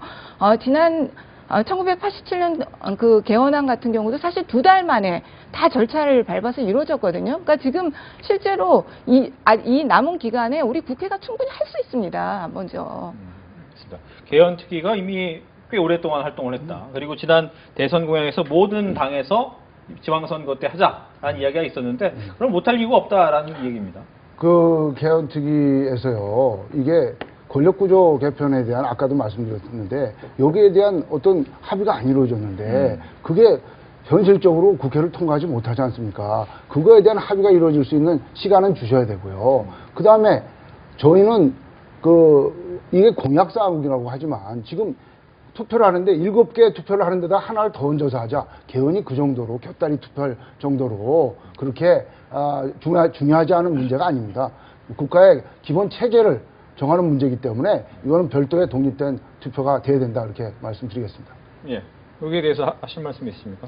지난 1987년 그 개헌안 같은 경우도 사실 2달 만에 다 절차를 밟아서 이루어졌거든요. 그러니까 지금 실제로 이 남은 기간에 우리 국회가 충분히 할 수 있습니다. 먼저. 개헌특위가 이미 꽤 오랫동안 활동을 했다. 그리고 지난 대선 공약에서 모든 당에서 지방선거 때 하자라는 이야기가 있었는데 그럼 못할 이유가 없다라는 얘기입니다. 그 개헌특위에서요, 이게 권력구조 개편에 대한 아까도 말씀드렸는데 여기에 대한 어떤 합의가 안 이루어졌는데 그게 현실적으로 국회를 통과하지 못하지 않습니까? 그거에 대한 합의가 이루어질 수 있는 시간은 주셔야 되고요. 그 다음에 저희는 이게 공약사항이라고 하지만 지금 투표를 하는데 7개 투표를 하는 데다 하나를 더 얹어서 하자. 개헌이 그 정도로 곁다리 투표할 정도로 그렇게 중요하지 않은 문제가 아닙니다. 국가의 기본 체계를 정하는 문제이기 때문에 이거는 별도의 독립된 투표가 돼야 된다 이렇게 말씀드리겠습니다. 예, 여기에 대해서 하실 말씀이 있습니까?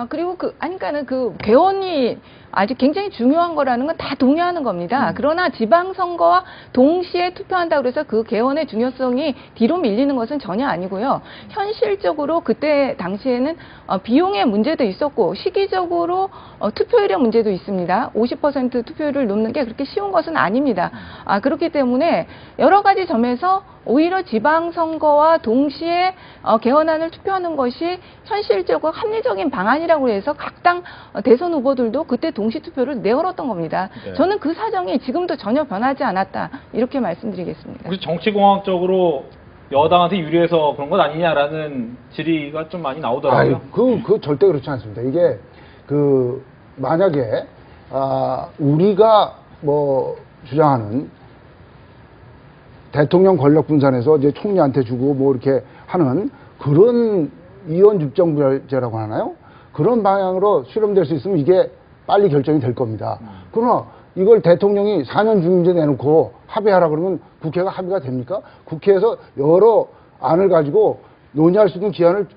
그리고 그러니까는 그 개헌이 아주 굉장히 중요한 거라는 건 다 동의하는 겁니다. 그러나 지방선거와 동시에 투표한다고 해서 그 개헌의 중요성이 뒤로 밀리는 것은 전혀 아니고요. 현실적으로 그때 당시에는 비용의 문제도 있었고 시기적으로 투표율의 문제도 있습니다. 50% 투표율을 놓는 게 그렇게 쉬운 것은 아닙니다. 그렇기 때문에 여러 가지 점에서 오히려 지방선거와 동시에 개헌안을 투표하는 것이 현실적으로 합리적인 방안이라고 해서 각 당 대선 후보들도 그때 동시 투표를 내걸었던 겁니다. 네. 저는 그 사정이 지금도 전혀 변하지 않았다 이렇게 말씀드리겠습니다. 혹시 정치공학적으로 여당한테 유리해서 그런 것 아니냐라는 질의가 좀 많이 나오더라고요. 그 절대 그렇지 않습니다. 이게 만약에 우리가 주장하는 대통령 권력 분산해서 이제 총리한테 주고 이렇게 하는 그런 이원 집정제라고 하나요? 그런 방향으로 실험될 수 있으면 이게 빨리 결정이 될 겁니다. 그러나 이걸 대통령이 4년 중임제 내놓고 합의하라 그러면 국회가 합의가 됩니까? 국회에서 여러 안을 가지고 논의할 수 있는 기한을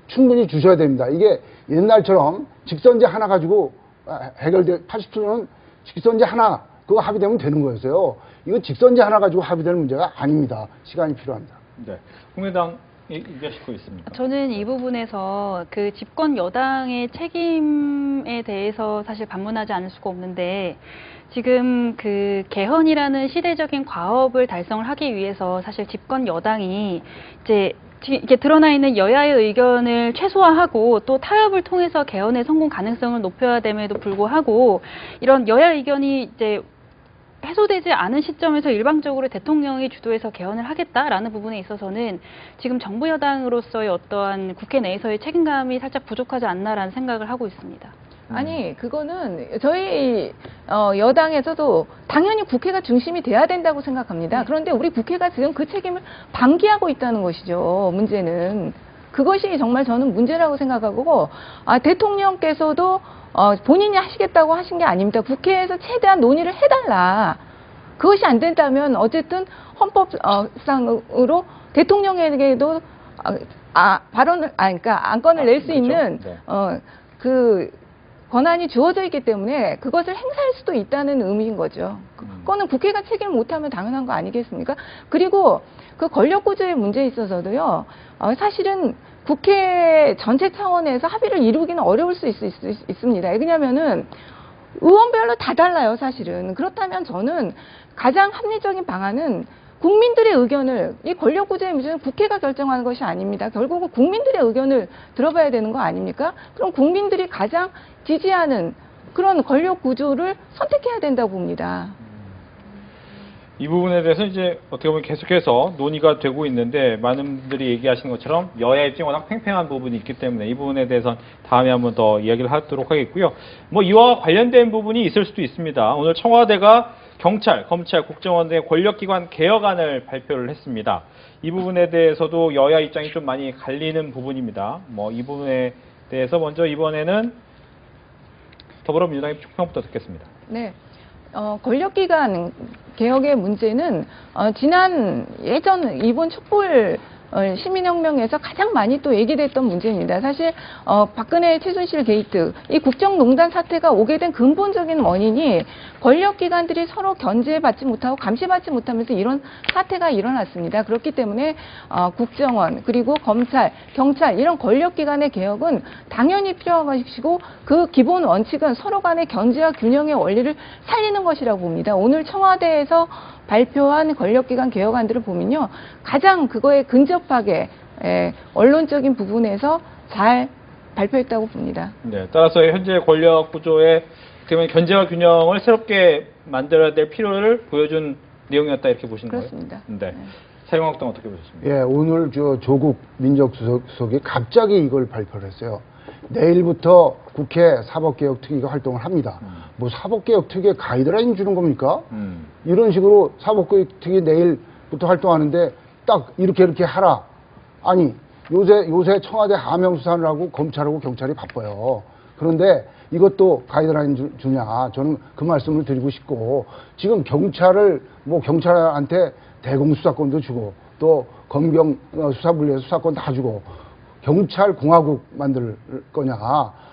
충분히 주셔야 됩니다. 이게 옛날처럼 직선제 하나 가지고 87년은 직선제 하나 그거 합의되면 되는 거였어요. 이거 직선제 하나 가지고 합의되는 문제가 아닙니다. 시간이 필요합니다. 네, 국민의당 얘기하실 거 있습니까? 저는 이 부분에서 그 집권 여당의 책임에 대해서 사실 반문하지 않을 수가 없는데 지금 그 개헌이라는 시대적인 과업을 달성을 하기 위해서 사실 집권 여당이 이렇게 드러나 있는 여야의 의견을 최소화하고 또 타협을 통해서 개헌의 성공 가능성을 높여야 됨에도 불구하고 이런 여야 의견이 이제 해소되지 않은 시점에서 일방적으로 대통령이 주도해서 개헌을 하겠다라는 부분에 있어서는 지금 정부 여당으로서의 어떠한 국회 내에서의 책임감이 살짝 부족하지 않나라는 생각을 하고 있습니다. 아니 그거는 저희 여당에서도 당연히 국회가 중심이 돼야 된다고 생각합니다. 그런데 우리 국회가 지금 그 책임을 방기하고 있다는 것이죠. 문제는 그것이 정말 저는 문제라고 생각하고 대통령께서도 본인이 하시겠다고 하신 게 아닙니다. 국회에서 최대한 논의를 해달라. 그것이 안 된다면 어쨌든 헌법상으로 대통령에게도 그러니까 안건을 낼 수 그렇죠. 있는 네. 그 권한이 주어져 있기 때문에 그것을 행사할 수도 있다는 의미인 거죠. 그거는 국회가 책임을 못하면 당연한 거 아니겠습니까? 그리고 그 권력구조의 문제에 있어서도요. 사실은 국회 전체 차원에서 합의를 이루기는 어려울 수 있습니다. 왜냐하면은 의원별로 다 달라요, 사실은. 그렇다면 저는 가장 합리적인 방안은 국민들의 의견을, 이 권력구조의 문제는 국회가 결정하는 것이 아닙니다. 결국은 국민들의 의견을 들어봐야 되는 거 아닙니까? 그럼 국민들이 가장 지지하는 그런 권력구조를 선택해야 된다고 봅니다. 이 부분에 대해서 이제 어떻게 보면 계속해서 논의가 되고 있는데 많은 분들이 얘기하시는 것처럼 여야 입장이 워낙 팽팽한 부분이 있기 때문에 이 부분에 대해서는 다음에 한번 더 이야기를 하도록 하겠고요. 이와 관련된 부분이 있을 수도 있습니다. 오늘 청와대가 경찰, 검찰, 국정원 등의 권력기관 개혁안을 발표를 했습니다. 이 부분에 대해서도 여야 입장이 좀 많이 갈리는 부분입니다. 이 부분에 대해서 먼저 이번에는 더불어민주당의 총평부터 듣겠습니다. 네. 권력기관 개혁의 문제는 예전 이번 촛불 시민혁명에서 가장 많이 또 얘기됐던 문제입니다. 사실 박근혜 최순실 게이트, 이 국정농단 사태가 오게 된 근본적인 원인이 권력기관들이 서로 견제받지 못하고 감시받지 못하면서 이런 사태가 일어났습니다. 그렇기 때문에 국정원 그리고 검찰, 경찰 이런 권력기관의 개혁은 당연히 필요한 것이고 그 기본 원칙은 서로 간의 견제와 균형의 원리를 살리는 것이라고 봅니다. 오늘 청와대에서 발표한 권력기관 개혁안들을 보면요, 가장 그거에 근접하게 언론적인 부분에서 잘 발표했다고 봅니다. 네, 따라서 현재 권력 구조의 그러면 견제와 균형을 새롭게 만들어야 될 필요를 보여준 내용이었다 이렇게 보시는 그렇습니다. 거예요? 네. 사용학당 어떻게 보셨습니까? 예, 오늘 조국 민정수석이 갑자기 이걸 발표를 했어요. 내일부터 국회 사법개혁특위가 활동을 합니다. 뭐 사법개혁특위에 가이드라인 주는 겁니까? 이런 식으로 사법개혁특위 내일부터 활동하는데 딱 이렇게 하라. 아니 요새 청와대 하명수사하느라고 검찰하고 경찰이 바빠요. 그런데 이것도 가이드라인 주냐? 저는 그 말씀을 드리고 싶고, 지금 경찰한테 대공수사권도 주고 또 검경 수사분리해서 수사권 다 주고 경찰 공화국 만들 거냐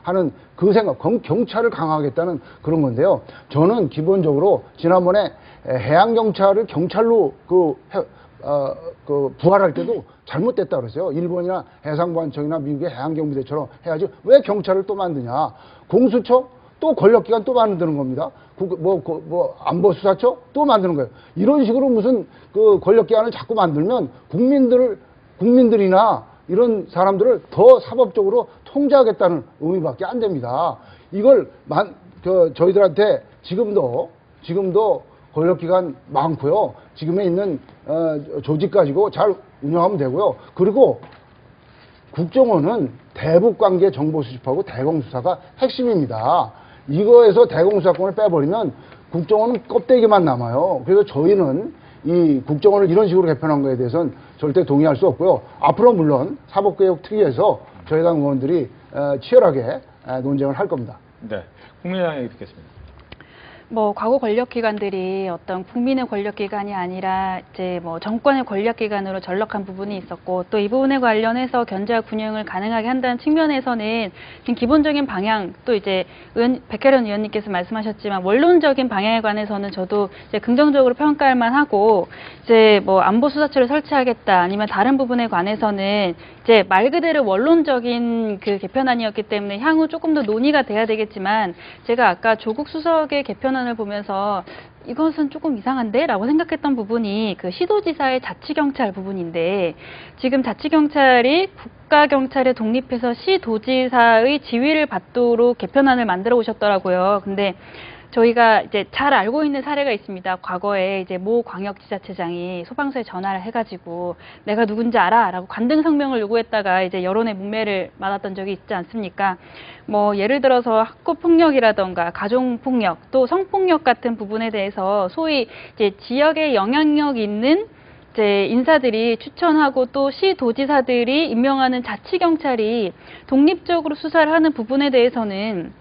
하는 그 생각, 경찰을 강화하겠다는 그런 건데요. 저는 기본적으로 지난번에 해양경찰을 경찰로 부활할 때도 잘못됐다 그랬어요. 일본이나 해상보안청이나 미국의 해양경비대처럼 해야지 왜 경찰을 또 만드냐. 공수처 또 권력기관 또 만드는 겁니다. 안보수사처 또 만드는 거예요. 이런 식으로 무슨 그 권력기관을 자꾸 만들면 국민들이나 이런 사람들을 더 사법적으로 통제하겠다는 의미밖에 안 됩니다. 이걸 저희들한테 지금도 권력기관 많고요. 지금에 있는 조직 가지고 잘 운영하면 되고요. 그리고 국정원은 대북관계 정보 수집하고 대공수사가 핵심입니다. 이거에서 대공수사권을 빼버리면 국정원은 껍데기만 남아요. 그래서 저희는 이 국정원을 이런 식으로 개편한 거에 대해서는 절대 동의할 수 없고요. 앞으로 물론 사법개혁특위에서 저희 당 의원들이 치열하게 논쟁을 할 겁니다. 네, 국민의당 얘기 듣겠습니다. 과거 권력기관들이 어떤 국민의 권력기관이 아니라 이제 정권의 권력기관으로 전락한 부분이 있었고, 또 이 부분에 관련해서 견제와 균형을 가능하게 한다는 측면에서는 지금 기본적인 방향, 또 이제 백혜련 의원님께서 말씀하셨지만 원론적인 방향에 관해서는 저도 이제 긍정적으로 평가할 만하고, 이제 안보수사처를 설치하겠다 아니면 다른 부분에 관해서는 이제 말 그대로 원론적인 그 개편안이었기 때문에 향후 조금 더 논의가 돼야 되겠지만, 제가 아까 조국 수석의 개편안을 보면서 이것은 조금 이상한데? 라고 생각했던 부분이 그 시도지사의 자치경찰 부분인데, 지금 자치경찰이 국가경찰에 독립해서 시도지사의 지위를 받도록 개편안을 만들어 오셨더라고요. 근데 저희가 이제 잘 알고 있는 사례가 있습니다. 과거에 이제 모 광역지자체장이 소방서에 전화를 해가지고 내가 누군지 알아? 라고 관등 성명을 요구했다가 이제 여론의 문매를 맞았던 적이 있지 않습니까? 예를 들어서 학교폭력이라던가 가정폭력, 또 성폭력 같은 부분에 대해서 소위 이제 지역에 영향력 있는 이제 인사들이 추천하고 또 시도지사들이 임명하는 자치경찰이 독립적으로 수사를 하는 부분에 대해서는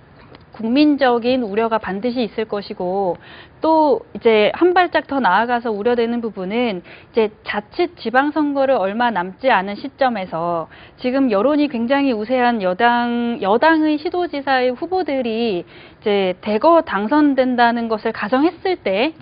국민적인 우려가 반드시 있을 것이고, 또 이제 한 발짝 더 나아가서 우려되는 부분은 이제 자칫 지방선거를 얼마 남지 않은 시점에서 지금 여론이 굉장히 우세한 여당의 시도지사의 후보들이 이제 대거 당선된다는 것을 가정했을 때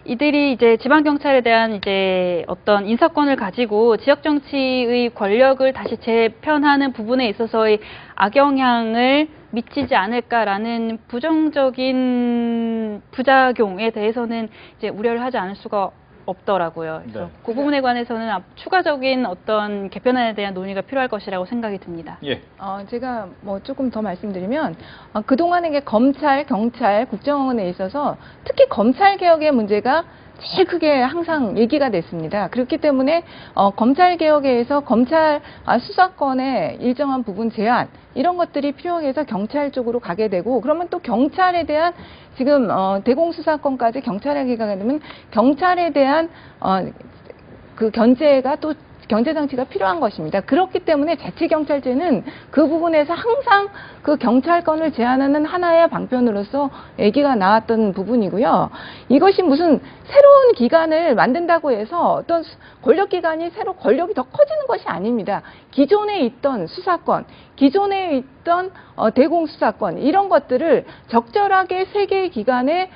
이들이 이제 지방경찰에 대한 이제 어떤 인사권을 가지고 지역정치의 권력을 다시 재편하는 부분에 있어서의 악영향을 미치지 않을까라는 부정적인 부작용에 대해서는 이제 우려를 하지 않을 수가 없더라고요. 그래서 네. 그 부분에 관해서는 추가적인 어떤 개편안에 대한 논의가 필요할 것이라고 생각이 듭니다. 예. 제가 조금 더 말씀드리면, 그동안에 검찰, 경찰, 국정원에 있어서 특히 검찰 개혁의 문제가 제일 크게 항상 얘기가 됐습니다. 그렇기 때문에 검찰 개혁에 의해서 검찰 수사권의 일정한 부분 제한, 이런 것들이 필요해서 경찰 쪽으로 가게 되고, 그러면 또 경찰에 대한 지금 대공수사권까지 경찰에게 가게 되면 경찰에 대한 그 견제가 또 견제 장치가 필요한 것입니다. 그렇기 때문에 자치경찰제는 그 부분에서 항상 그 경찰권을 제한하는 하나의 방편으로서 얘기가 나왔던 부분이고요. 이것이 무슨 새로운 기관을 만든다고 해서 어떤 권력기관이 새로 권력이 더 커지는 것이 아닙니다. 기존에 있던 수사권, 기존에 있던 대공수사권 이런 것들을 적절하게 세 개의 기관에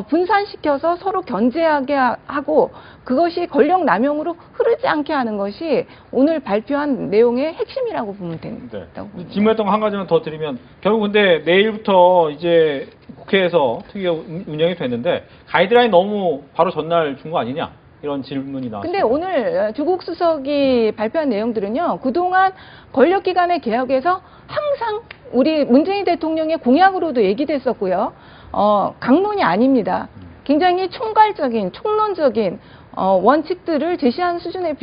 분산시켜서 서로 견제하게 하고 그것이 권력 남용으로 흐르지 않게 하는 것이 오늘 발표한 내용의 핵심이라고 보면 된다고 봅니다. 질문했던 거 한 가지만 더 드리면 결국 근데 내일부터 이제 국회에서 특위가 운영이 됐는데 가이드라인 너무 바로 전날 준 거 아니냐 이런 질문이 나왔습니다. 근데 오늘 조국 수석이 발표한 내용들은요. 그동안 권력기관의 개혁에서 항상 우리 문재인 대통령의 공약으로도 얘기됐었고요. 강론이 아닙니다. 굉장히 총괄적인, 총론적인 원칙들을 제시한 수준에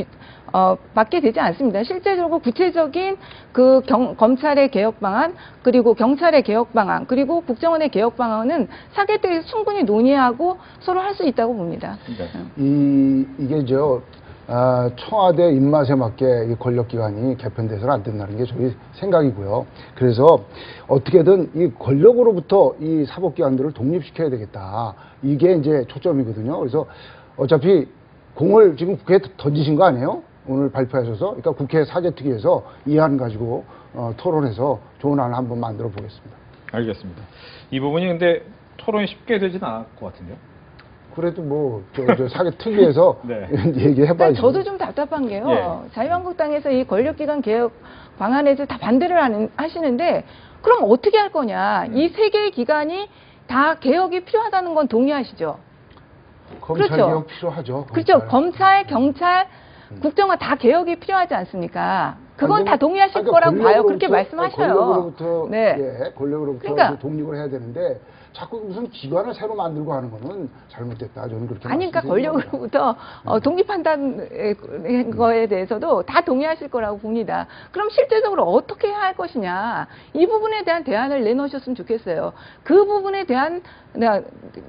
밖에 되지 않습니다. 실제적으로 구체적인 그 검찰의 개혁 방안, 그리고 경찰의 개혁 방안, 그리고 국정원의 개혁 방안은 사개 때에서 충분히 논의하고 서로 할 수 있다고 봅니다. 이게 청와대 입맛에 맞게 이 권력기관이 개편돼서는 안 된다는 게 저희 생각이고요. 그래서 어떻게든 이 권력으로부터 이 사법기관들을 독립시켜야 되겠다. 이게 이제 초점이거든요. 그래서 어차피 공을 지금 국회에 던지신 거 아니에요? 오늘 발표하셔서. 그러니까 국회 사개특위에서 이 안 가지고 토론해서 좋은 안을 한번 만들어 보겠습니다. 알겠습니다. 이 부분이 근데 토론이 쉽게 되지는 않을 것 같은데요. 그래도 사개특위에서 네. 얘기해봐야죠. 저도 좀 답답한 게요. 예. 자유한국당에서 이 권력기관 개혁 방안에서 다 반대를 하시는데 그럼 어떻게 할 거냐. 이 세 개의 기관이 다 개혁이 필요하다는 건 동의하시죠? 검찰 그렇죠. 개혁 필요하죠. 그렇죠. 검찰, 경찰, 국정원 다 개혁이 필요하지 않습니까? 그건 다 동의하실 거라고 봐요. 그렇게 말씀하셔요. 권력으로부터, 네. 권력으로부터 그러니까, 독립을 해야 되는데 자꾸 무슨 기관을 새로 만들고 하는 거는 잘못됐다. 저는 그렇게 아니, 그러니까 말씀드리는 권력으로부터 독립한다는 거에 대해서도 다 동의하실 거라고 봅니다. 그럼 실제적으로 어떻게 해야 할 것이냐. 이 부분에 대한 대안을 내놓으셨으면 좋겠어요. 그 부분에 대한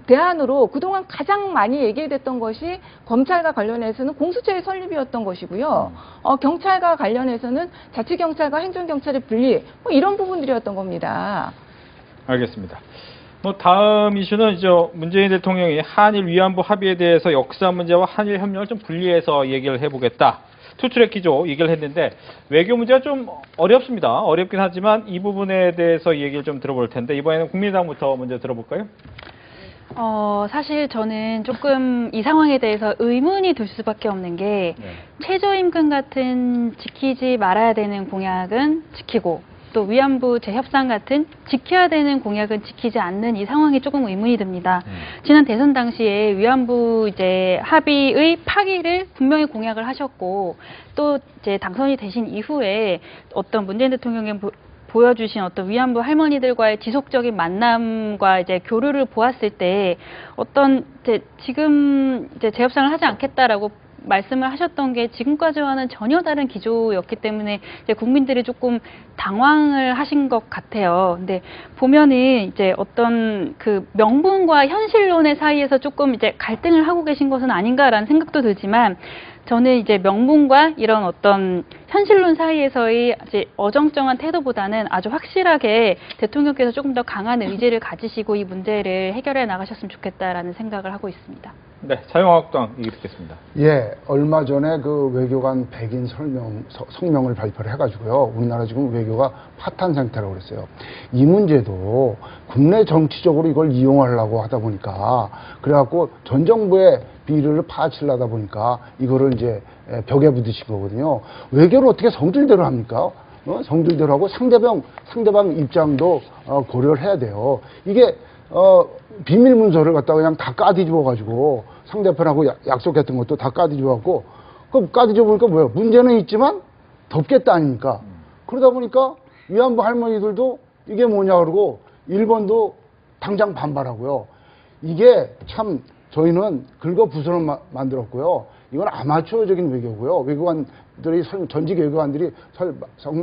대안으로 그동안 가장 많이 얘기됐던 것이 검찰과 관련해서는 공수처의 설립이었던 것이고요. 경찰과 관련해서는 자치경찰과 행정경찰의 분리, 뭐 이런 부분들이었던 겁니다. 알겠습니다. 다음 이슈는 이제 문재인 대통령이 한일 위안부 합의에 대해서 역사 문제와 한일 협력을 좀 분리해서 얘기를 해보겠다. 투트랙 기조 얘기를 했는데 외교 문제가 좀 어렵습니다. 어렵긴 하지만 이 부분에 대해서 얘기를 좀 들어볼 텐데 이번에는 국민의당부터 먼저 들어볼까요? 사실 저는 조금 이 상황에 대해서 의문이 들 수밖에 없는 게 최저임금 같은 지키지 말아야 되는 공약은 지키고 또 위안부 재협상 같은 지켜야 되는 공약은 지키지 않는 이 상황이 조금 의문이 듭니다. 지난 대선 당시에 위안부 이제 합의의 파기를 분명히 공약을 하셨고 또 이제 당선이 되신 이후에 어떤 문재인 대통령의 보여주신 어떤 위안부 할머니들과의 지속적인 만남과 이제 교류를 보았을 때 어떤 지금 이제 재협상을 하지 않겠다라고 말씀을 하셨던 게 지금까지와는 전혀 다른 기조였기 때문에 이제 국민들이 조금 당황을 하신 것 같아요. 근데 보면은 이제 어떤 그 명분과 현실론의 사이에서 조금 이제 갈등을 하고 계신 것은 아닌가라는 생각도 들지만 저는 이제 명분과 이런 어떤 현실론 사이에서의 이제 어정쩡한 태도보다는 아주 확실하게 대통령께서 조금 더 강한 의지를 가지시고 이 문제를 해결해 나가셨으면 좋겠다라는 생각을 하고 있습니다. 네, 자유한국당 얘기 듣겠습니다. 예, 얼마 전에 그 외교관 백인 성명을 발표를 해가지고요. 우리나라 지금 외교가 파탄 상태라고 그랬어요. 이 문제도 국내 정치적으로 이걸 이용하려고 하다 보니까 그래갖고 전 정부의 비리를 파헤치려다 보니까 이거를 이제 벽에 부딪힌 거거든요. 외교를 어떻게 성질대로 합니까? 성질대로 하고 상대방 입장도 고려를 해야 돼요. 이게 비밀 문서를 갖다가 그냥 다 까뒤집어가지고 상대편하고 약속했던 것도 다 까뒤집어갖고 그 까뒤집어보니까 뭐예요? 문제는 있지만 덮겠다 아닙니까? 그러다 보니까 위안부 할머니들도 이게 뭐냐 그러고 일본도 당장 반발하고요. 이게 참 저희는 긁어 부스럼 만들었고요. 이건 아마추어적인 외교고요. 외교관 전직 외교관들이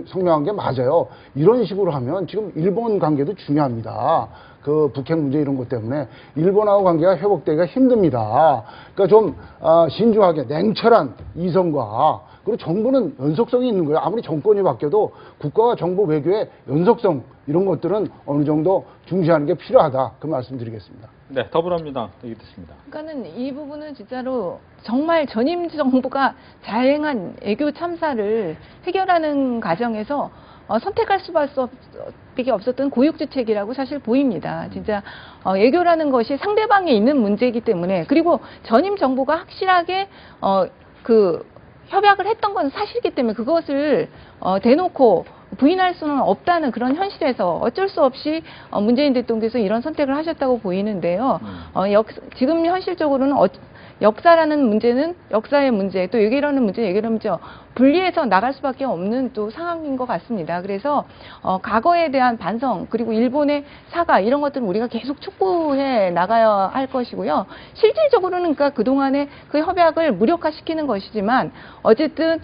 성명한 게 맞아요. 이런 식으로 하면 지금 일본 관계도 중요합니다. 그 북핵 문제 이런 것 때문에 일본하고 관계가 회복되기가 힘듭니다. 그러니까 좀 신중하게 냉철한 이성과 그리고 정부는 연속성이 있는 거예요. 아무리 정권이 바뀌어도 국가와 정부 외교의 연속성 이런 것들은 어느 정도 중시하는 게 필요하다. 그 말씀드리겠습니다. 네, 더불어민주당 얘기 듣습니다. 그러니까는 이 부분은 진짜로 정말 전임 정부가 자행한 애교 참사를 해결하는 과정에서 선택할 수밖에 없었던 고육주책이라고 사실 보입니다. 진짜 애교라는 것이 상대방에 있는 문제이기 때문에 그리고 전임 정부가 확실하게 그 협약을 했던 건 사실이기 때문에 그것을 대놓고 부인할 수는 없다는 그런 현실에서 어쩔 수 없이 문재인 대통령께서 이런 선택을 하셨다고 보이는데요. 지금 현실적으로는 역사라는 문제는 역사의 문제, 또 얘기라는 문제, 얘기라는 문제 분리해서 나갈 수밖에 없는 또 상황인 것 같습니다. 그래서 과거에 대한 반성 그리고 일본의 사과 이런 것들은 우리가 계속 촉구해 나가야 할 것이고요. 실질적으로는 그러니까 그동안의 그 협약을 무력화시키는 것이지만 어쨌든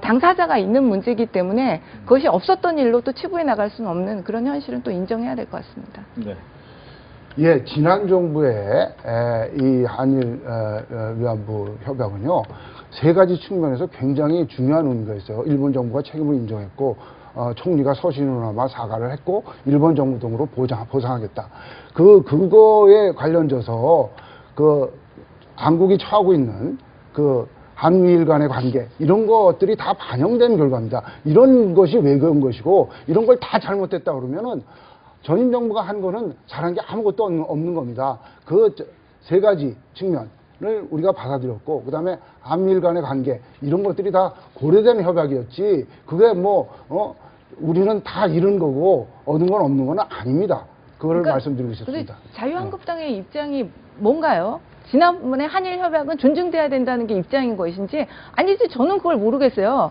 당사자가 있는 문제이기 때문에 그것이 없었던 일로 또 치부해 나갈 수는 없는 그런 현실은 또 인정해야 될 것 같습니다. 네. 예, 지난 정부의 이 한일 위안부 협약은요, 세 가지 측면에서 굉장히 중요한 의미가 있어요. 일본 정부가 책임을 인정했고, 총리가 서신으로나마 사과를 했고, 일본 정부 등으로 보상하겠다. 그거에 관련돼서 한국이 처하고 있는 한미일 간의 관계 이런 것들이 다 반영된 결과입니다. 이런 것이 외교인 것이고 이런 걸 다 잘못됐다 그러면은 전임 정부가 한 거는 잘한 게 아무것도 없는 겁니다. 그 세 가지 측면을 우리가 받아들였고 그다음에 한미일 간의 관계 이런 것들이 다 고려된 협약이었지 그게 우리는 다 잃은 거고 얻은 건 없는 건 아닙니다. 그거를 말씀드리고 싶습니다. 자유한국당의 입장이 뭔가요? 지난번에 한일 협약은 존중돼야 된다는 게 입장인 것인지 아니지 저는 그걸 모르겠어요.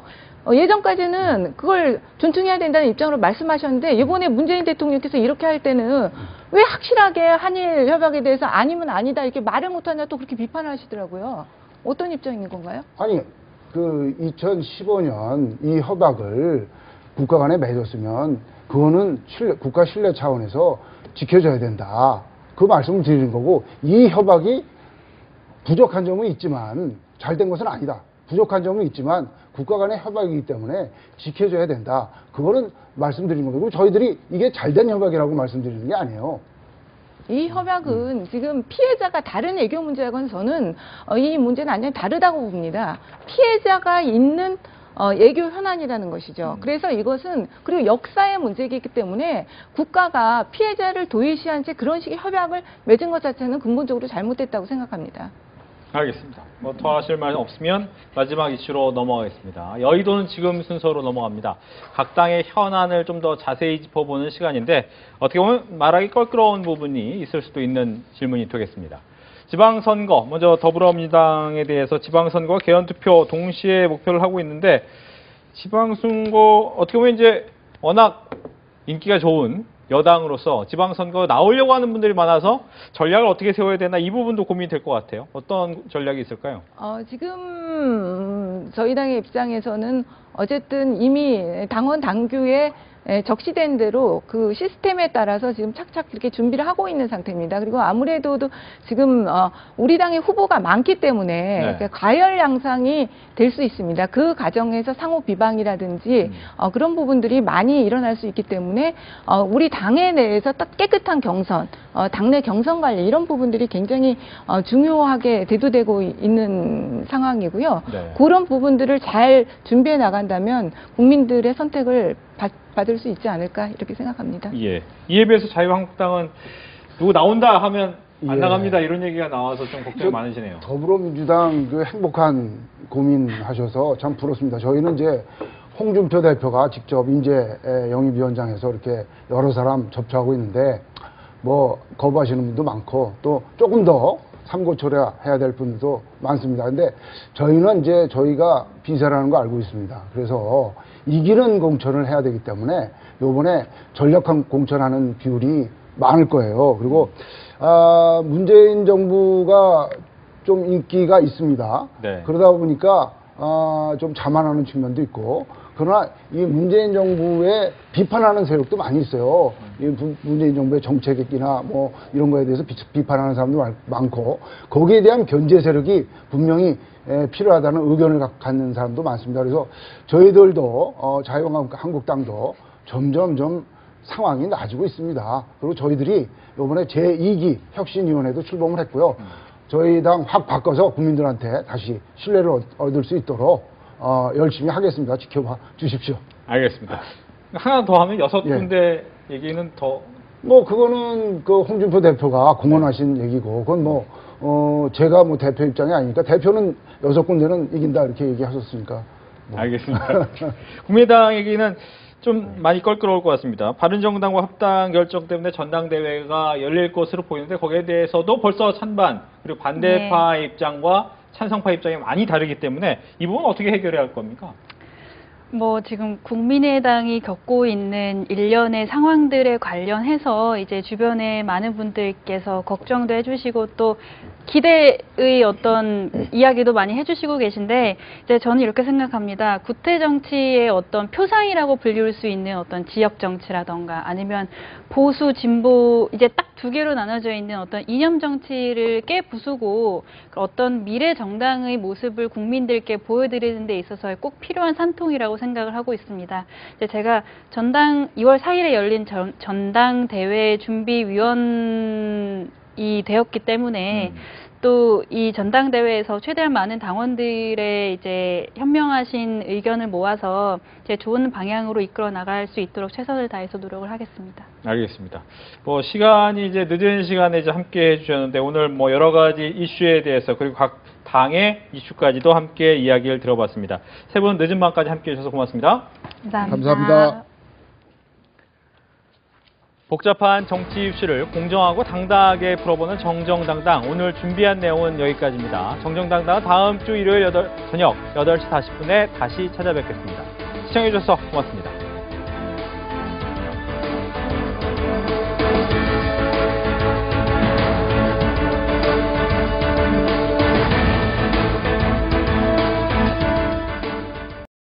예전까지는 그걸 존중해야 된다는 입장으로 말씀하셨는데 이번에 문재인 대통령께서 이렇게 할 때는 왜 확실하게 한일 협약에 대해서 아니면 아니다 이렇게 말을 못하냐 또 그렇게 비판을 하시더라고요. 어떤 입장인 건가요? 아니 2015년 이 협약을 국가 간에 맺었으면 그거는 국가 신뢰 차원에서 지켜져야 된다. 그 말씀을 드리는 거고 이 협약이 부족한 점은 있지만 잘된 것은 아니다. 부족한 점은 있지만 국가 간의 협약이기 때문에 지켜줘야 된다. 그거는 말씀드리는 거고 저희들이 이게 잘된 협약이라고 말씀드리는 게 아니에요. 이 협약은 지금 피해자가 다른 애교 문제하고는 저는 이 문제는 완전히 다르다고 봅니다. 피해자가 있는 애교 현안이라는 것이죠. 그래서 이것은 그리고 역사의 문제이기 때문에 국가가 피해자를 도외시한 채 그런 식의 협약을 맺은 것 자체는 근본적으로 잘못됐다고 생각합니다. 알겠습니다. 더 하실 말 없으면 마지막 이슈로 넘어가겠습니다. 여의도는 지금 순서로 넘어갑니다. 각 당의 현안을 좀 더 자세히 짚어보는 시간인데 어떻게 보면 말하기 껄끄러운 부분이 있을 수도 있는 질문이 되겠습니다. 지방선거, 먼저 더불어민주당에 대해서 지방선거와 개헌투표 동시에 목표를 하고 있는데 지방선거 어떻게 보면 이제 워낙 인기가 좋은 여당으로서 지방선거 나오려고 하는 분들이 많아서 전략을 어떻게 세워야 되나 이 부분도 고민이 될 것 같아요. 어떤 전략이 있을까요? 지금 저희 당의 입장에서는 어쨌든 이미 당원 당규에 적시된 대로 그 시스템에 따라서 지금 착착 이렇게 준비를 하고 있는 상태입니다. 그리고 아무래도 지금 우리 당의 후보가 많기 때문에 과열 양상이 될 수 있습니다. 그 과정에서 상호 비방이라든지 그런 부분들이 많이 일어날 수 있기 때문에 우리 당에 내에서 딱 깨끗한 경선, 당내 경선 관리 이런 부분들이 굉장히 중요하게 대두되고 있는 상황이고요. 그런 부분들을 잘 준비해 나간다면 국민들의 선택을 받을 수 있지 않을까 이렇게 생각합니다. 예. 이에 비해서 자유한국당은 누구 나온다 하면 안 나갑니다 이런 얘기가 나와서 좀 걱정이 많으시네요. 더불어민주당 행복한 고민하셔서 참 부럽습니다. 저희는 이제 홍준표 대표가 직접 인재 영입위원장에서 이렇게 여러 사람 접촉하고 있는데 거부하시는 분도 많고 또 조금 더 삼고초려해야 될 분도 많습니다. 근데 저희는 이제 저희가 비세라는 거 알고 있습니다. 그래서 이기는 공천을 해야 되기 때문에 요번에 전력한 공천하는 비율이 많을 거예요. 그리고 문재인 정부가 좀 인기가 있습니다. 그러다 보니까 좀 자만하는 측면도 있고, 그러나 이 문재인 정부에 비판하는 세력도 많이 있어요. 이 문재인 정부의 정책이나 뭐 이런 거에 대해서 비판하는 사람도 많고, 거기에 대한 견제 세력이 분명히 필요하다는 의견을 갖는 사람도 많습니다. 그래서 저희들도 자유한국당도 점점 좀 상황이 나아지고 있습니다. 그리고 저희들이 이번에 제2기 혁신위원회도 출범을 했고요. 저희 당 확 바꿔서 국민들한테 다시 신뢰를 얻을 수 있도록 열심히 하겠습니다. 지켜봐 주십시오. 알겠습니다. 하나 더 하면 6군데 얘기는 더. 뭐 그거는 그 홍준표 대표가 공언하신 얘기고, 그건 제가 뭐 대표 입장이 아니니까, 대표는 6군데는 이긴다 이렇게 얘기하셨으니까. 알겠습니다. 국민의당 얘기는 좀 많이 껄끄러울 것 같습니다. 바른정당과 합당 결정 때문에 전당대회가 열릴 것으로 보이는데, 거기에 대해서도 벌써 찬반, 그리고 반대파의 입장과 찬성파 입장이 많이 다르기 때문에 이 부분 어떻게 해결해야 할 겁니까? 뭐 지금 국민의당이 겪고 있는 일련의 상황들에 관련해서 이제 주변에 많은 분들께서 걱정도 해주시고 또 기대의 어떤 이야기도 많이 해주시고 계신데, 이제 저는 이렇게 생각합니다. 구태 정치의 어떤 표상이라고 불릴 수 있는 어떤 지역 정치라던가 아니면 보수 진보 이제 딱 두 개로 나눠져 있는 어떤 이념 정치를 깨부수고 어떤 미래 정당의 모습을 국민들께 보여드리는 데 있어서 꼭 필요한 산통이라고 생각을 하고 있습니다. 이제 제가 2월 4일에 열린 전당대회 준비위원이 되었기 때문에 또 이 전당대회에서 최대한 많은 당원들의 이제 현명하신 의견을 모아서 제 좋은 방향으로 이끌어 나갈 수 있도록 최선을 다해서 노력을 하겠습니다. 알겠습니다. 뭐 시간이 이제 늦은 시간에 이제 함께 해주셨는데, 오늘 뭐 여러 가지 이슈에 대해서 그리고 각 당의 이슈까지도 함께 이야기를 들어봤습니다. 세 분 늦은 밤까지 함께 해주셔서 고맙습니다. 감사합니다. 복잡한 정치 이슈를 공정하고 당당하게 풀어보는 정정당당, 오늘 준비한 내용은 여기까지입니다. 정정당당은 다음 주 일요일 저녁 8시 40분에 다시 찾아뵙겠습니다. 시청해주셔서 고맙습니다.